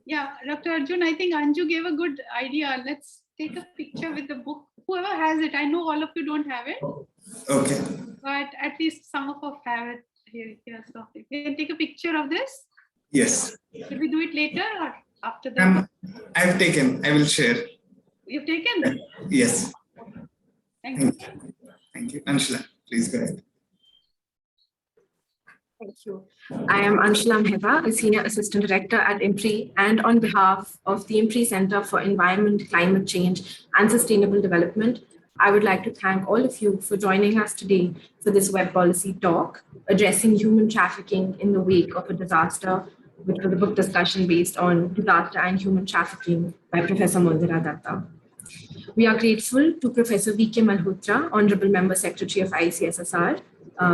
Yeah, Dr. Arjun, I think Anju gave a good idea. Let's take a picture with the book. Whoever has it, I know all of you don't have it. Okay. But at least some of us have it here. So we can take a picture of this. Yes. Should we do it later or after that? I've taken. I will share. You've taken? Yes. Thank you. Thank you. Anshula, please go ahead. Thank you. I am Anshula Mehta, a Senior Assistant Director at IMPRI, and on behalf of the IMPRI Center for Environment, Climate Change and Sustainable Development, I would like to thank all of you for joining us today for this web policy talk, addressing human trafficking in the wake of a disaster, which was a book discussion based on disaster and human trafficking by Professor Mondira Dutta. We are grateful to Professor V. Malhotra, Honorable Member Secretary of ICSR,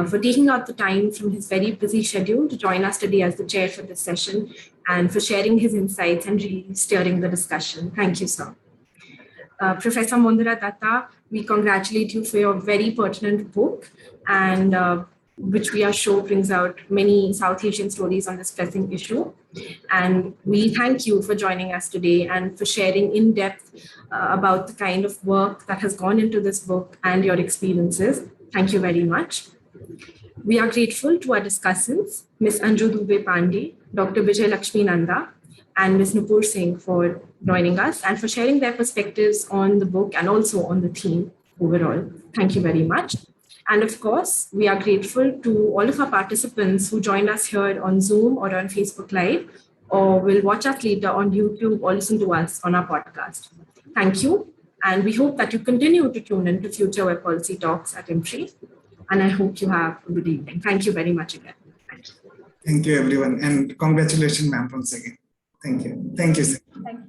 for taking out the time from his very busy schedule to join us today as the chair for this session and for sharing his insights and really steering the discussion. Thank you, sir. Professor Mondira Dutta, we congratulate you for your very pertinent book, and which we are sure brings out many South Asian stories on this pressing issue. And we thank you for joining us today and for sharing in depth about the kind of work that has gone into this book and your experiences. Thank you very much. We are grateful to our discussants, Ms. Anju Dubey Pandey, Dr. Vijay Lakshmi Nanda, and Ms. Nupur Singh for joining us and for sharing their perspectives on the book and also on the theme overall. Thank you very much. And of course, we are grateful to all of our participants who joined us here on Zoom or on Facebook Live, or will watch us later on YouTube or listen to us on our podcast. Thank you. And we hope that you continue to tune in to future web policy talks at IMPRI. And I hope you have a good evening. Thank you very much again. Thank you, everyone. And congratulations, ma'am, once again. Thank you. Thank you, sir. Thank you.